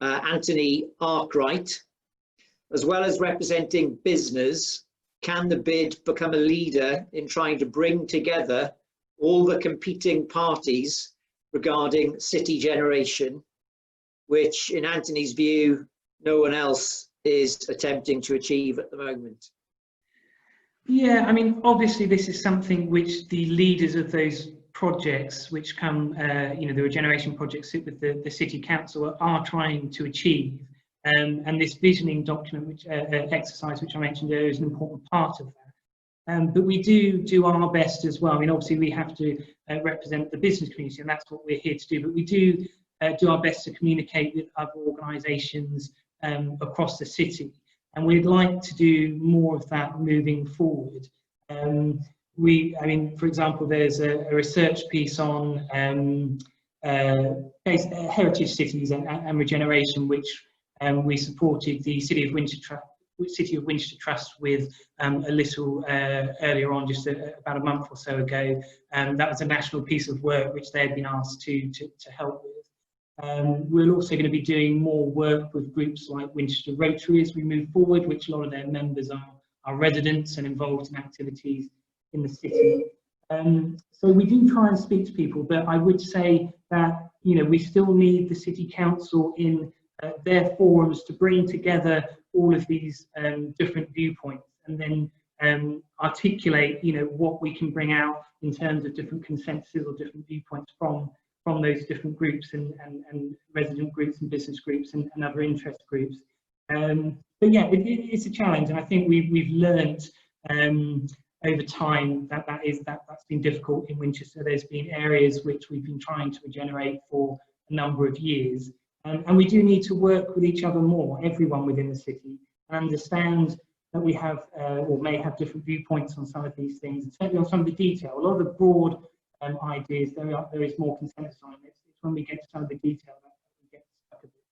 Anthony Arkwright. As well as representing business, can the BID become a leader in trying to bring together all the competing parties regarding city generation, which in Anthony's view, no one else is attempting to achieve at the moment? Yeah, I mean, obviously this is something which the leaders of those projects which come, the regeneration projects sit with the City Council are trying to achieve. And this visioning document, which exercise, which I mentioned earlier, is an important part of that. But we do our best as well. I mean, obviously we have to represent the business community, and that's what we're here to do. But we do our best to communicate with other organisations across the city, and we'd like to do more of that moving forward. For example, there's a research piece on heritage cities and regeneration, which we supported the City of Winchester Trust with a little earlier on, just about a month or so ago. That was a national piece of work which they had been asked to help with. We're also going to be doing more work with groups like Winchester Rotary as we move forward, which a lot of their members are residents and involved in activities in the city. So we do try and speak to people, but I would say that we still need the City Council in their forums to bring together all of these different viewpoints, and then articulate what we can bring out in terms of different consensus or different viewpoints from those different groups and resident groups and business groups and other interest groups. But yeah, it's a challenge, and I think we've learned over time that's been difficult in Winchester. There's been areas which we've been trying to regenerate for a number of years, and we do need to work with each other more, everyone within the city, and understand that we have or may have different viewpoints on some of these things, and certainly on some of the detail. A lot of the broad ideas, there is more consensus on it. It's when we get to some of the detail that we get stuck a bit.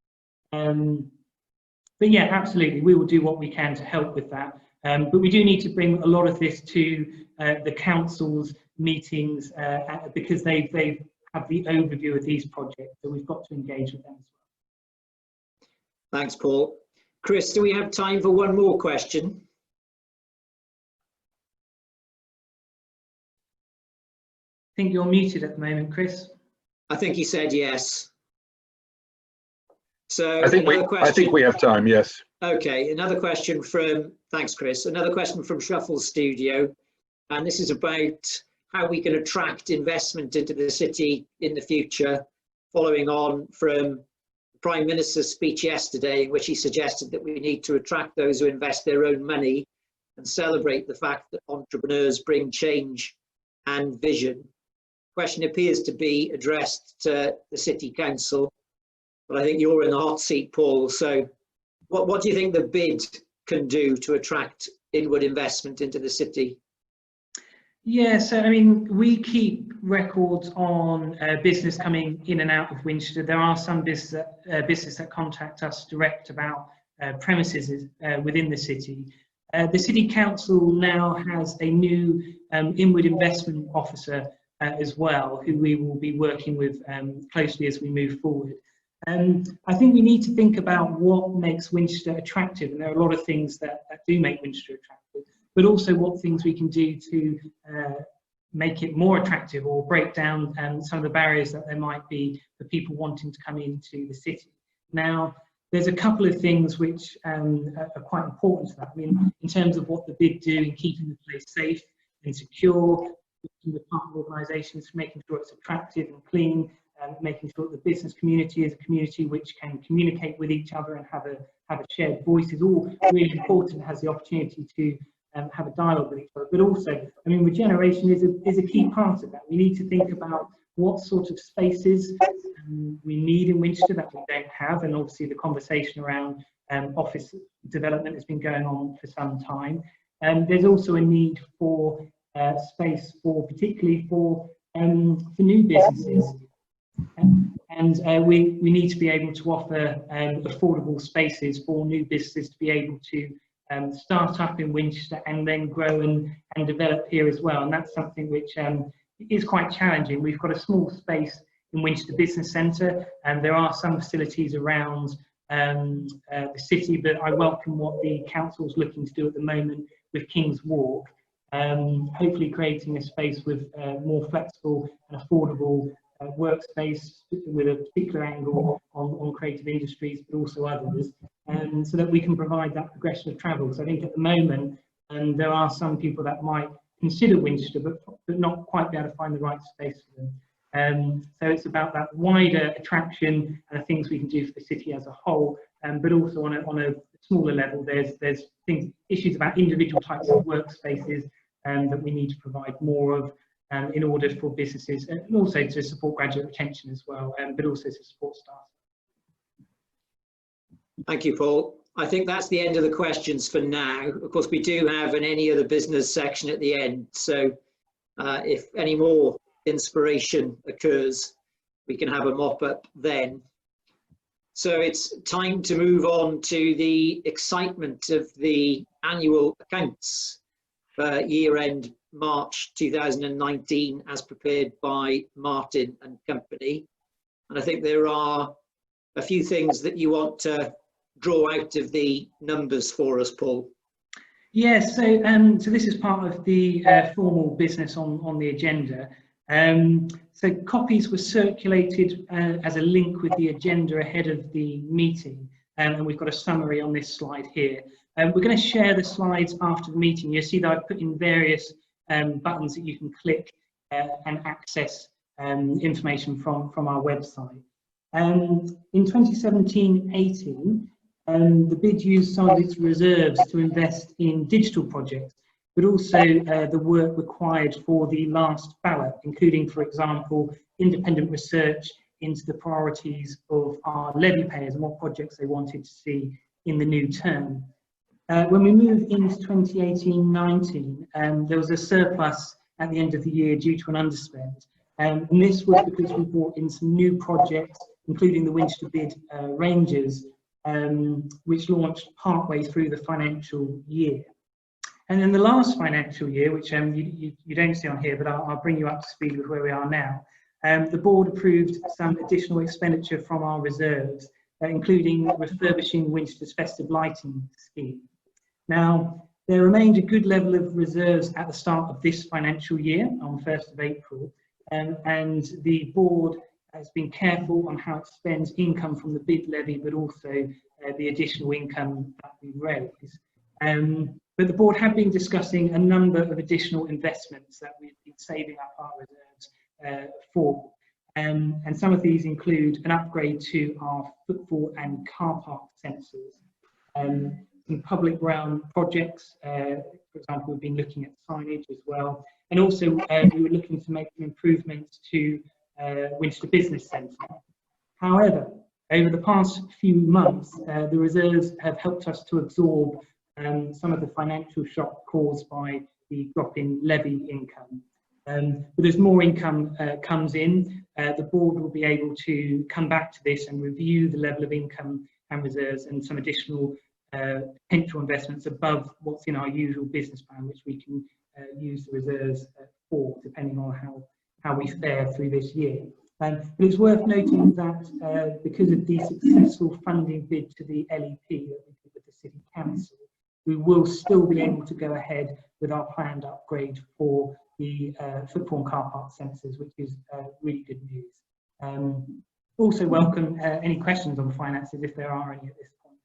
But yeah, absolutely, we will do what we can to help with that. But we do need to bring a lot of this to the council's meetings because they have the overview of these projects, so we've got to engage with them as well. Thanks, Paul. Chris, do we have time for one more question? I think you're muted at the moment, Chris. I think he said yes. So I think we have time, yes. Okay, another question from, thanks Chris, another question from Shuffle Studio, and this is about how we can attract investment into the city in the future, following on from the Prime Minister's speech yesterday, in which he suggested that we need to attract those who invest their own money and celebrate the fact that entrepreneurs bring change and vision. The question appears to be addressed to the City Council, but I think you're in the hot seat, Paul. So what do you think the BID can do to attract inward investment into the city? Yeah, so I mean, we keep records on business coming in and out of Winchester. There are some business that contact us direct about premises within the city. The City Council now has a new inward investment officer as well, who we will be working with closely as we move forward. I think we need to think about what makes Winchester attractive, and there are a lot of things that do make Winchester attractive, but also what things we can do to make it more attractive or break down some of the barriers that there might be for people wanting to come into the city. Now, there's a couple of things which are quite important to that. I mean, in terms of what the BID do in keeping the place safe and secure, the partner organisations, making sure it's attractive and clean, making sure that the business community is a community which can communicate with each other and have a shared voice is all really important, has the opportunity to have a dialogue with each other. But also, I mean, regeneration is a key part of that. We need to think about what sort of spaces we need in Winchester that we don't have, and obviously the conversation around office development has been going on for some time. There's also a need for space particularly for new businesses, and we need to be able to offer affordable spaces for new businesses to be able to start up in Winchester and then grow and develop here as well. And that's something which is quite challenging. We've got a small space in Winchester Business Centre, and there are some facilities around the city, but I welcome what the council's looking to do at the moment with King's Walk, hopefully creating a space with more flexible and affordable workspace with a particular angle on creative industries, but also others, so that we can provide that progression of travel. So I think at the moment there are some people that might consider Winchester but not quite be able to find the right space for them. So it's about that wider attraction and the things we can do for the city as a whole, but also on a smaller level, there's issues about individual types of workspaces that we need to provide more of in order for businesses, and also to support graduate retention as well, but also to support staff. Thank you, Paul. I think that's the end of the questions for now. Of course, we do have an any other business section at the end, so if any more inspiration occurs, we can have a mop-up then. So it's time to move on to the excitement of the annual accounts for year-end March 2019 as prepared by Martin and Company. And I think there are a few things that you want to draw out of the numbers for us, Paul. Yes, so this is part of the formal business on the agenda. So copies were circulated as a link with the agenda ahead of the meeting, and we've got a summary on this slide here. We're going to share the slides after the meeting. You'll see that I've put in various buttons that you can click and access information from our website. In 2017-18, the BID used some of its reserves to invest in digital projects, but also the work required for the last ballot, including, for example, independent research into the priorities of our levy payers and what projects they wanted to see in the new term. When we move into 2018-19, there was a surplus at the end of the year due to an underspend. And this was because we brought in some new projects, including the Winchester BID Rangers, which launched partway through the financial year. And then the last financial year, which you don't see on here, but I'll bring you up to speed with where we are now, the board approved some additional expenditure from our reserves, including refurbishing Winchester's festive lighting scheme. Now, there remained a good level of reserves at the start of this financial year on 1st of April, and the board has been careful on how it spends income from the BID levy, but also the additional income that we raise. But the board have been discussing a number of additional investments that we've been saving up our reserves for. And some of these include an upgrade to our footfall and car park sensors, some public realm projects, for example, we've been looking at signage as well, and also we were looking to make some improvements to Winchester Business Centre. However, over the past few months, the reserves have helped us to absorb some of the financial shock caused by the drop in levy income. But as more income comes in, the board will be able to come back to this and review the level of income and reserves and some additional potential investments above what's in our usual business plan, which we can use the reserves for, depending on how we fare through this year. But it's worth noting that because of the successful funding bid to the LEP that we did with the City Council, we will still be able to go ahead with our planned upgrade for the footfall and car park sensors, which is really good news. Also welcome any questions on finances if there are any at this point.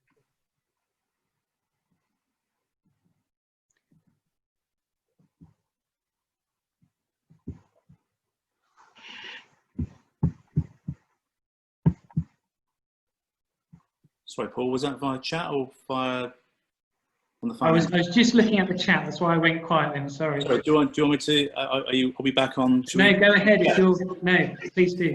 Sorry, Paul, was that via chat or via on the phone? I was just looking at the chat, that's why I went quiet then, sorry. Sorry, do you want me to, are we back on? No, go ahead, if you're, no, please do.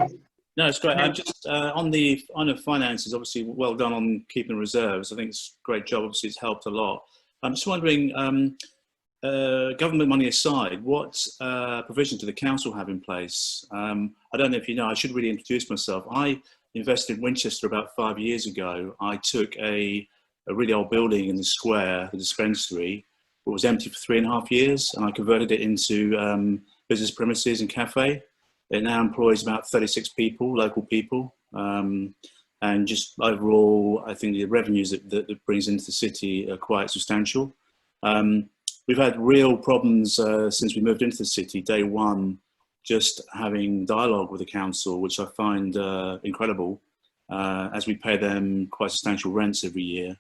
No, it's great. I'm just on the finances, obviously well done on keeping reserves. I think it's a great job, obviously it's helped a lot. I'm just wondering, government money aside, what provision do the council have in place? I don't know if you know, I should really introduce myself. I invested in Winchester about 5 years ago. I took a really old building in the square, the dispensary, it was empty for 3.5 years, and I converted it into business premises and cafe. It now employs about 36 people, local people, and just overall, I think the revenues that it brings into the city are quite substantial. We've had real problems since we moved into the city, day one, just having dialogue with the council, which I find incredible, as we pay them quite substantial rents every year.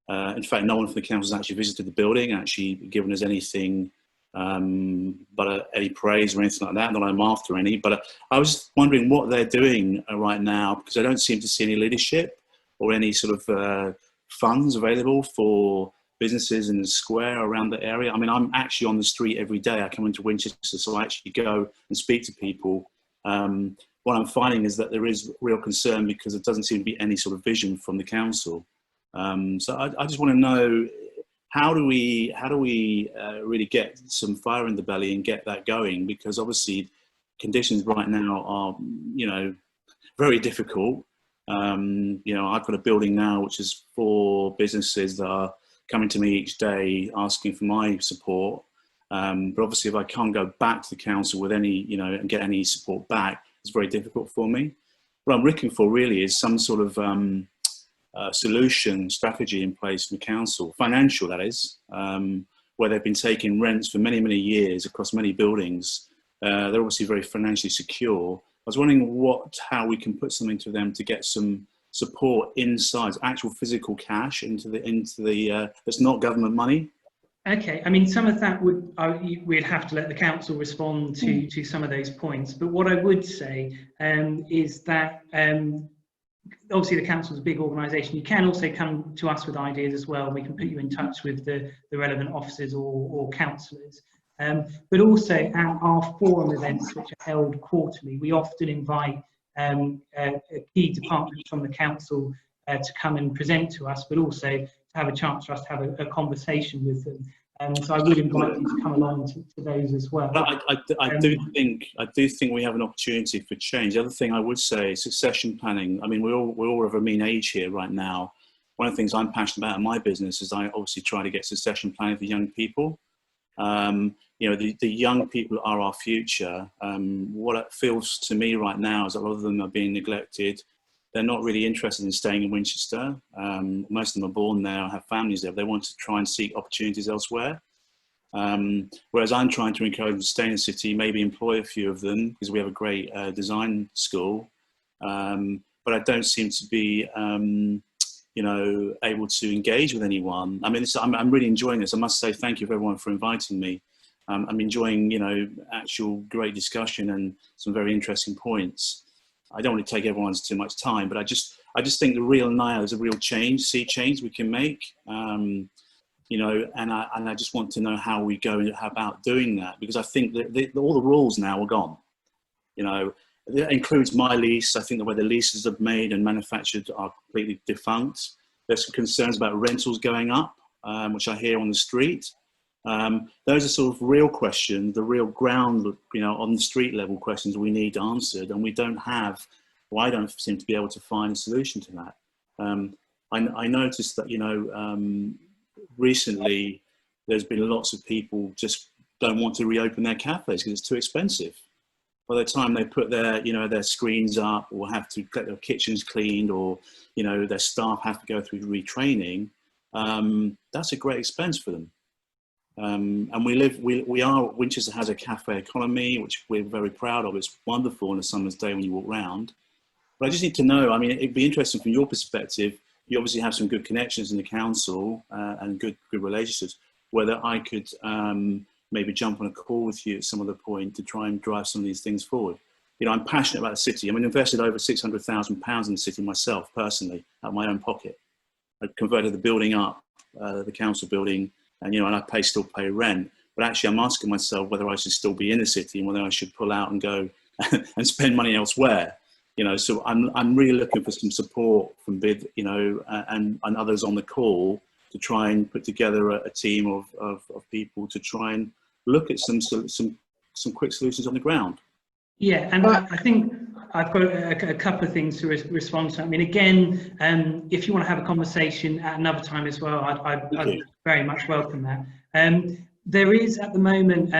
In fact, no one from the council has actually visited the building, actually given us anything but any praise or anything like that, not I'm after any, but I was wondering what they're doing right now, because I don't seem to see any leadership or any sort of funds available for businesses in the square around the area. I mean, I'm actually on the street every day. I come into Winchester, so I actually go and speak to people. What I'm finding is that there is real concern because there doesn't seem to be any sort of vision from the council. So I just want to know, how do we really get some fire in the belly and get that going? Because obviously conditions right now are, you know, very difficult. You know, I've got a building now which is for businesses that are coming to me each day asking for my support. But obviously if I can't go back to the council with any, you know, and get any support back, it's very difficult for me. What I'm looking for really is some sort of solution strategy in place from the council, financial that is, where they've been taking rents for many, many years across many buildings. They're obviously very financially secure. I was wondering how we can put something to them to get some support inside, actual physical cash into the that's not government money. Okay, I mean, some of that we'd have to let the council respond to some of those points. But what I would say is that obviously the council is a big organisation. You can also come to us with ideas as well. We can put you in touch with the relevant officers or councillors. But also at our forum events, which are held quarterly, we often invite a key department from the council to come and present to us, but also to have a chance for us to have a conversation with them. So I would invite you to come along to those as well. But I do think we have an opportunity for change. The other thing I would say is succession planning. I mean, we're all of a mean age here right now. One of the things I'm passionate about in my business is I obviously try to get succession planning for young people. You know, the young people are our future. What it feels to me right now is a lot of them are being neglected. They're not really interested in staying in Winchester. Most of them are born there, have families there. They want to try and seek opportunities elsewhere. Whereas I'm trying to encourage them to stay in the city, maybe employ a few of them, because we have a great design school. But I don't seem to be, you know, able to engage with anyone. I mean, I'm really enjoying this. I must say thank you for everyone for inviting me. I'm enjoying, you know, actual great discussion and some very interesting points. I don't want to take everyone's too much time, but I just think the real now is a real change we can make, you know, and I just want to know how we go about doing that, because I think that all the rules now are gone. You know, that includes my lease. I think the way the leases are made and manufactured are completely defunct. There's some concerns about rentals going up, which I hear on the street. Those are sort of real questions, the real ground, you know, on the street level questions we need answered, and we don't have, well, I don't seem to be able to find a solution to that. I noticed that, you know, recently there's been lots of people just don't want to reopen their cafes because it's too expensive. by the time they put their, their screens up, or have to get their kitchens cleaned, or, their staff have to go through retraining, that's a great expense for them. And Winchester has a cafe economy, which we're very proud of. It's wonderful on a summer's day when you walk round. But I just need to know, I mean, it'd be interesting from your perspective. You obviously have some good connections in the council and good relationships, whether I could maybe jump on a call with you at some other point to try and drive some of these things forward. I'm passionate about the city. I mean, invested over £600,000 in the city myself, personally, out of my own pocket. I converted the building up, the council building, and, and I still pay rent. But actually, I'm asking myself whether I should still be in the city and whether I should pull out and go and spend money elsewhere. So I'm really looking for some support from BID, and others on the call to try and put together a team of people to try and look at some quick solutions on the ground. Yeah, and I think I've got a couple of things to respond to. I mean, again, if you want to have a conversation at another time as well, I'd very much welcome that. There is at the moment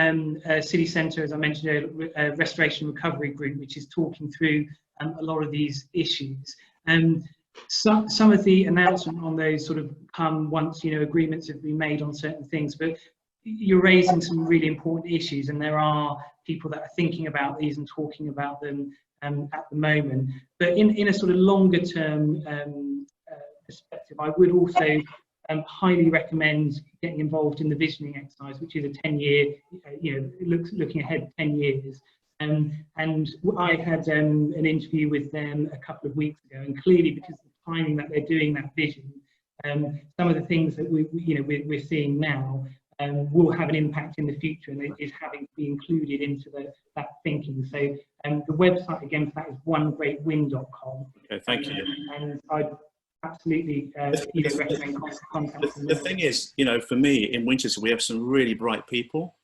a city centre, as I mentioned, a restoration recovery group, which is talking through a lot of these issues. Some of the announcement on those sort of come once agreements have been made on certain things, but you're raising some really important issues, and there are people that are thinking about these and talking about them at the moment. But in a sort of longer term perspective, I would also highly recommend getting involved in the visioning exercise, which is a 10-year, looking ahead 10 years. And I had an interview with them a couple of weeks ago, and clearly, because of the timing that they're doing that vision, some of the things that we're seeing now will have an impact in the future, and it is having to be included into that thinking. So the website again for that is onegreatwin.com. Okay, thank you. And I'd absolutely recommend contacting them. The thing is, for me in Winchester, we have some really bright people.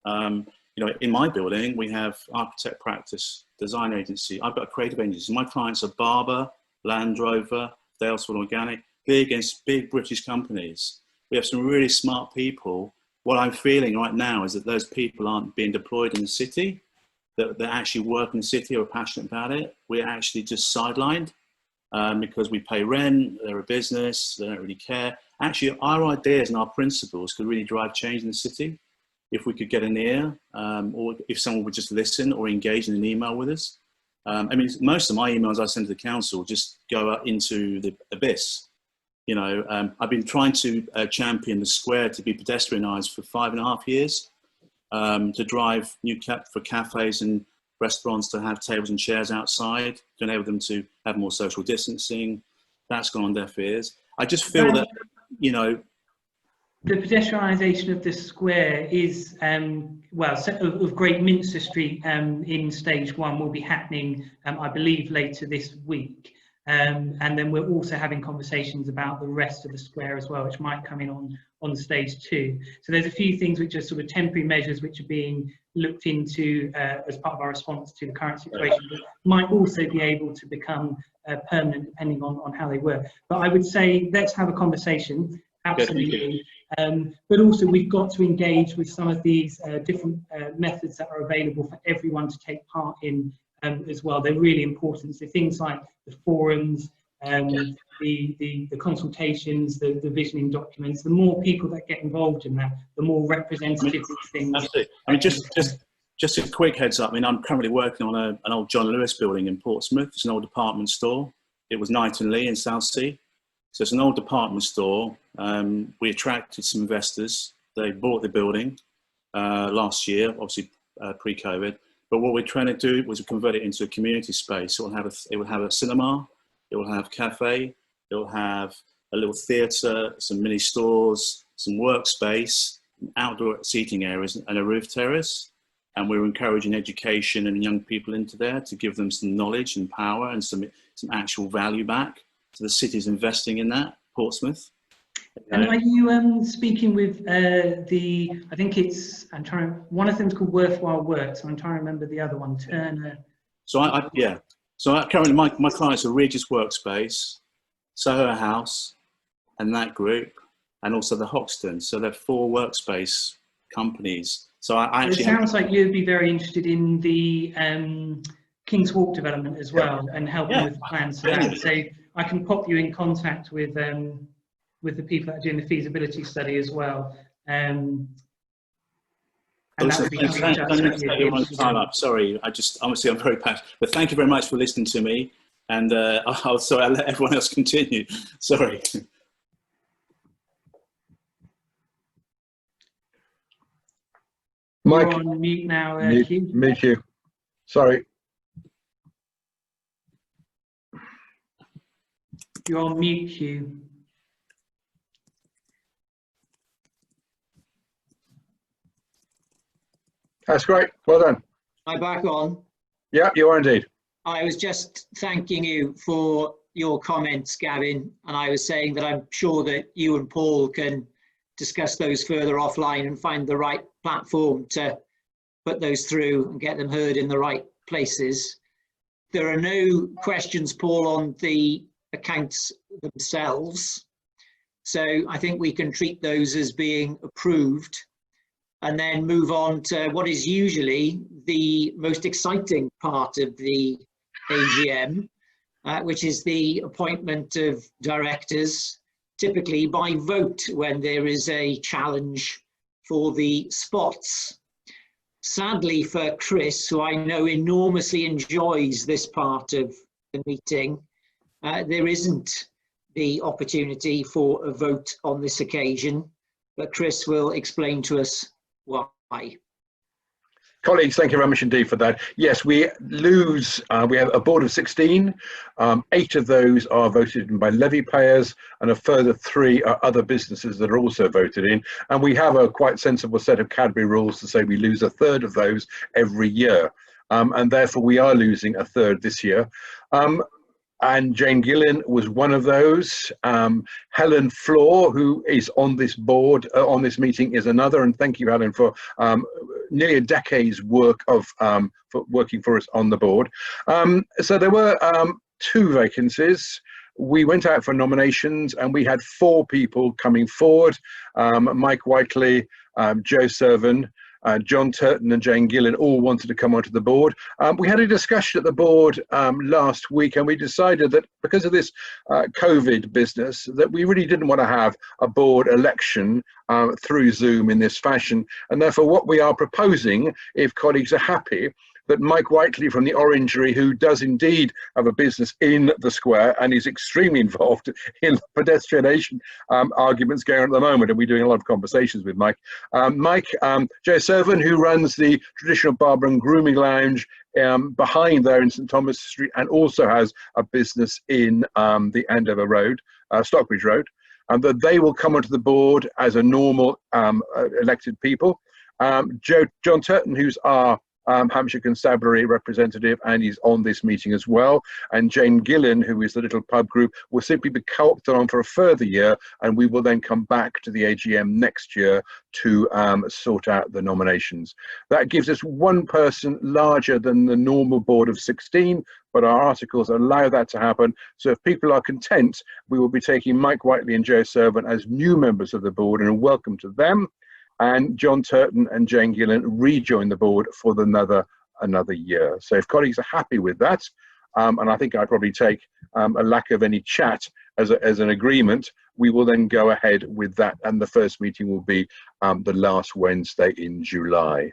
In my building, we have architect practice, design agency. I've got a creative agency. My clients are Barber, Land Rover, Dalesford Organic, big British companies. We have some really smart people. What I'm feeling right now is that those people aren't being deployed in the city, that actually work in the city or are passionate about it. We're actually just sidelined because we pay rent, they're a business, they don't really care. Actually, our ideas and our principles could really drive change in the city if we could get an ear, or if someone would just listen or engage in an email with us. I mean, most of my emails I send to the council just go out into the abyss. I've been trying to champion the square to be pedestrianised for 5.5 years, to drive for cafes and restaurants to have tables and chairs outside, to enable them to have more social distancing. That's gone on deaf ears. I just feel that, the pedestrianisation of the square is, of Great Minster Street in stage 1 will be happening, I believe, later this week. And then we're also having conversations about the rest of the square as well, which might come in on stage 2. So there's a few things which are sort of temporary measures which are being looked into as part of our response to the current situation, but might also be able to become permanent depending on how they work. But I would say let's have a conversation, absolutely. But also we've got to engage with some of these different methods that are available for everyone to take part in as well. They're really important. So things like the forums, the consultations, the visioning documents. The more people that get involved in that, the more representative these things. Absolutely. I mean, just a quick heads up. I mean, I'm currently working on an old John Lewis building in Portsmouth. It's an old department store. It was Knight and Lee in Southsea. So it's an old department store. We attracted some investors. They bought the building last year, obviously pre-COVID. But what we're trying to do was convert it into a community space. It will have a cinema, it will have cafe, it will have a little theatre, some mini stores, some workspace, outdoor seating areas, and a roof terrace. And we're encouraging education and young people into there to give them some knowledge and power and some actual value back. So the city's investing in that, Portsmouth. And are you speaking with I think it's, one of them's called Worthwhile Work, so I'm trying to remember the other one, Turner. So currently my clients are Regis Workspace, Soho House, and that group, and also the Hoxton. So they're 4 workspace companies So I It actually sounds like you'd be very interested in the King's Walk development as well, and helping with the plans for that. So I can pop you in contact with the people that are doing the feasibility study as well. And that would be Thank you for time up. Sorry, honestly, I'm very passionate. But thank you very much for listening to me. And I'll let everyone else continue. Sorry. Mike, you're on mute now, Hugh. Mute you. Sorry. You're on mute, Hugh. That's great. Well done. Am I back on? Yeah, you are indeed. I was just thanking you for your comments, Gavin, and I was saying that I'm sure that you and Paul can discuss those further offline and find the right platform to put those through and get them heard in the right places. There are no questions, Paul, on the accounts themselves, so I think we can treat those as being approved and then move on to what is usually the most exciting part of the AGM, which is the appointment of directors, typically by vote when there is a challenge for the spots. Sadly for Chris, who I know enormously enjoys this part of the meeting, there isn't the opportunity for a vote on this occasion, but Chris will explain to us why. Colleagues, thank you very much indeed for that. Yes, we lose, we have a board of 16. 8 of those are voted in by levy payers, and a further 3 are other businesses that are also voted in. And we have a quite sensible set of Cadbury rules to say we lose a third of those every year. And therefore we are losing a third this year. And Jane Gillen was one of those. Helen Floor, who is on this board, on this meeting, is another. And thank you, Helen, for nearly a decade's work of for working for us on the board. So there were 2 vacancies. We went out for nominations and we had 4 people coming forward. Mike Whiteley, Joe Servan, John Turton and Jane Gillen all wanted to come onto the board. We had a discussion at the board last week, and we decided that because of this COVID business, that we really didn't want to have a board election through Zoom in this fashion. And therefore what we are proposing, if colleagues are happy, that Mike Whiteley from the Orangery, who does indeed have a business in the square and is extremely involved in pedestrianisation arguments going on at the moment, and we're doing a lot of conversations with Mike. Joe Servan, who runs the traditional barber and grooming lounge behind there in St Thomas Street, and also has a business in the Andover Road, Stockbridge Road, and that they will come onto the board as a normal elected people. John Turton, who's our Hampshire Constabulary representative, and he's on this meeting as well, and Jane Gillen, who is the little pub group, will simply be co-opted on for a further year, and we will then come back to the AGM next year to sort out the nominations. That gives us 1 person larger than the normal board of 16, but our articles allow that to happen. So if people are content, we will be taking Mike Whiteley and Joe Servan as new members of the board, and a welcome to them. And John Turton and Jane Gillen rejoin the board for another year. So if colleagues are happy with that, and I think I probably take a lack of any chat as an agreement, we will then go ahead with that, and the first meeting will be the last Wednesday in July.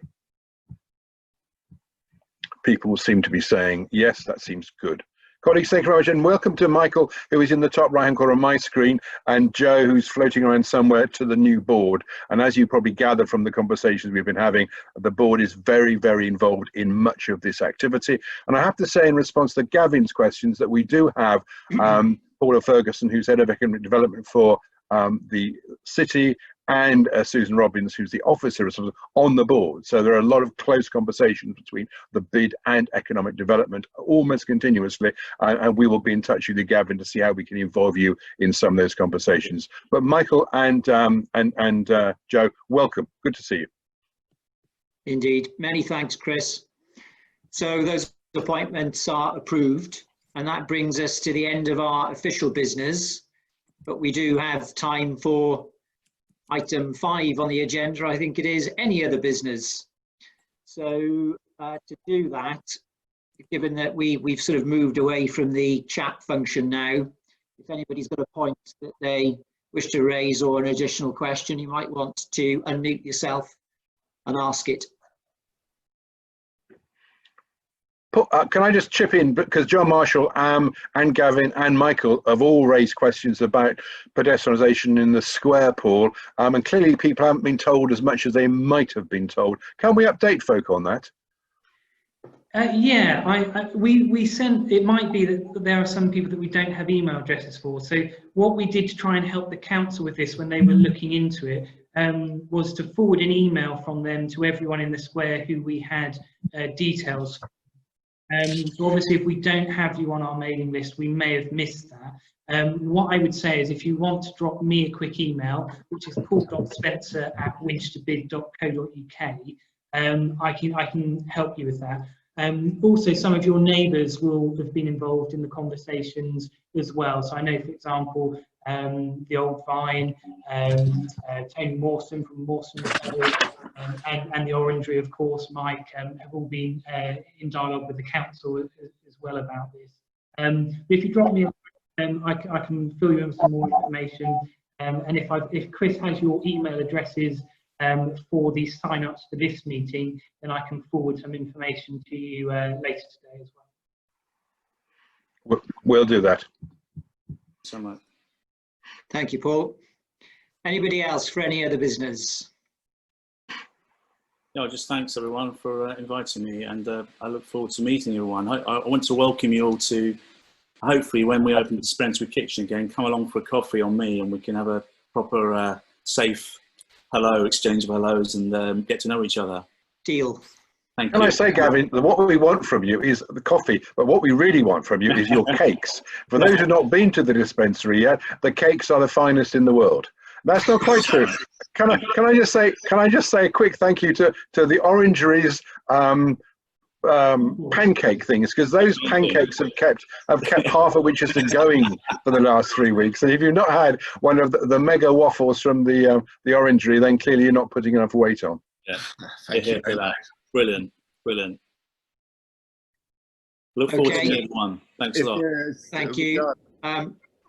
People seem to be saying, yes, that seems good. Colleagues, thank you very much, and welcome to Michael, who is in the top right-hand corner of my screen, and Joe, who's floating around somewhere, to the new board. And as you probably gathered from the conversations we've been having, the board is very, very involved in much of this activity. And I have to say, in response to Gavin's questions, that we do have Paula Ferguson, who's head of economic development for the city, and Susan Robbins, who's the officer, on the board. So there are a lot of close conversations between the BID and economic development almost continuously, and we will be in touch with you, Gavin, to see how we can involve you in some of those conversations. But Michael and Joe, welcome. Good to see you. Indeed. Many thanks, Chris. So those appointments are approved, and that brings us to the end of our official business. But we do have time for, item 5 on the agenda, I think it is, any other business. So to do that, given that we've sort of moved away from the chat function now, if anybody's got a point that they wish to raise or an additional question, you might want to unmute yourself and ask it. Can I just chip in, because John Marshall, and Gavin and Michael have all raised questions about pedestrianisation in the square, Paul, and clearly people haven't been told as much as they might have been told. Can we update folk on that? Yeah, we sent, it might be that there are some people that we don't have email addresses for. So what we did to try and help the council with this when they were looking into it was to forward an email from them to everyone in the square who we had details. So obviously if we don't have you on our mailing list, we may have missed that. What I would say is if you want to drop me a quick email, which is paul.spencer@winchesterbid.co.uk, I can help you with that. Also, some of your neighbours will have been involved in the conversations as well. So I know, for example, the Old Vine, Tony Mawson from Mawson and the Orangery, of course, Mike, have all been in dialogue with the council as well about this. If you drop me, I can fill you in with some more information. And if Chris has your email addresses for the sign-ups for this meeting, then I can forward some information to you later today as well. We'll do that. So much. Thank you, Paul. Anybody else for any other business? No, just thanks everyone for inviting me, and I look forward to meeting everyone. I want to welcome you all to, hopefully when we open the dispensary kitchen again, come along for a coffee on me and we can have a proper safe hello, exchange of hellos, and get to know each other. Deal. Thank you. Can I say, Gavin, that what we want from you is the coffee, but what we really want from you is your cakes. For those who've not been to the dispensary yet, the cakes are the finest in the world. That's not quite true. Can I just say a quick thank you to the Orangery's pancake things, because those pancakes have kept half of Winchester going for the last 3 weeks. And if you've not had one of the mega waffles from the Orangery, then clearly you're not putting enough weight on. Yeah, thank you for that. Brilliant. Look forward to meeting everyone. Thanks a lot. Thank you.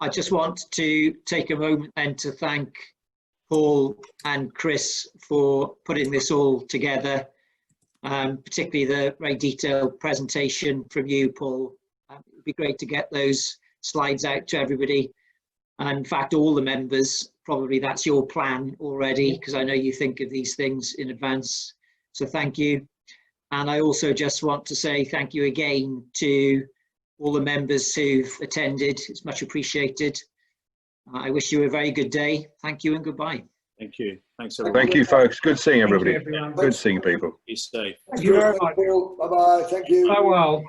I just want to take a moment then to thank Paul and Chris for putting this all together. Particularly the very detailed presentation from you, Paul. It would be great to get those slides out to everybody. And in fact, all the members, probably that's your plan already, because I know you think of these things in advance. So thank you. And I also just want to say thank you again to all the members who've attended. It's much appreciated. I wish you a very good day. Thank you and goodbye. Thank you. Thanks everyone. Thank you, folks. Good seeing everybody. Thank you, everyone. Good seeing people. Be safe. Thank you very much. Bye-bye. Thank you. Farewell.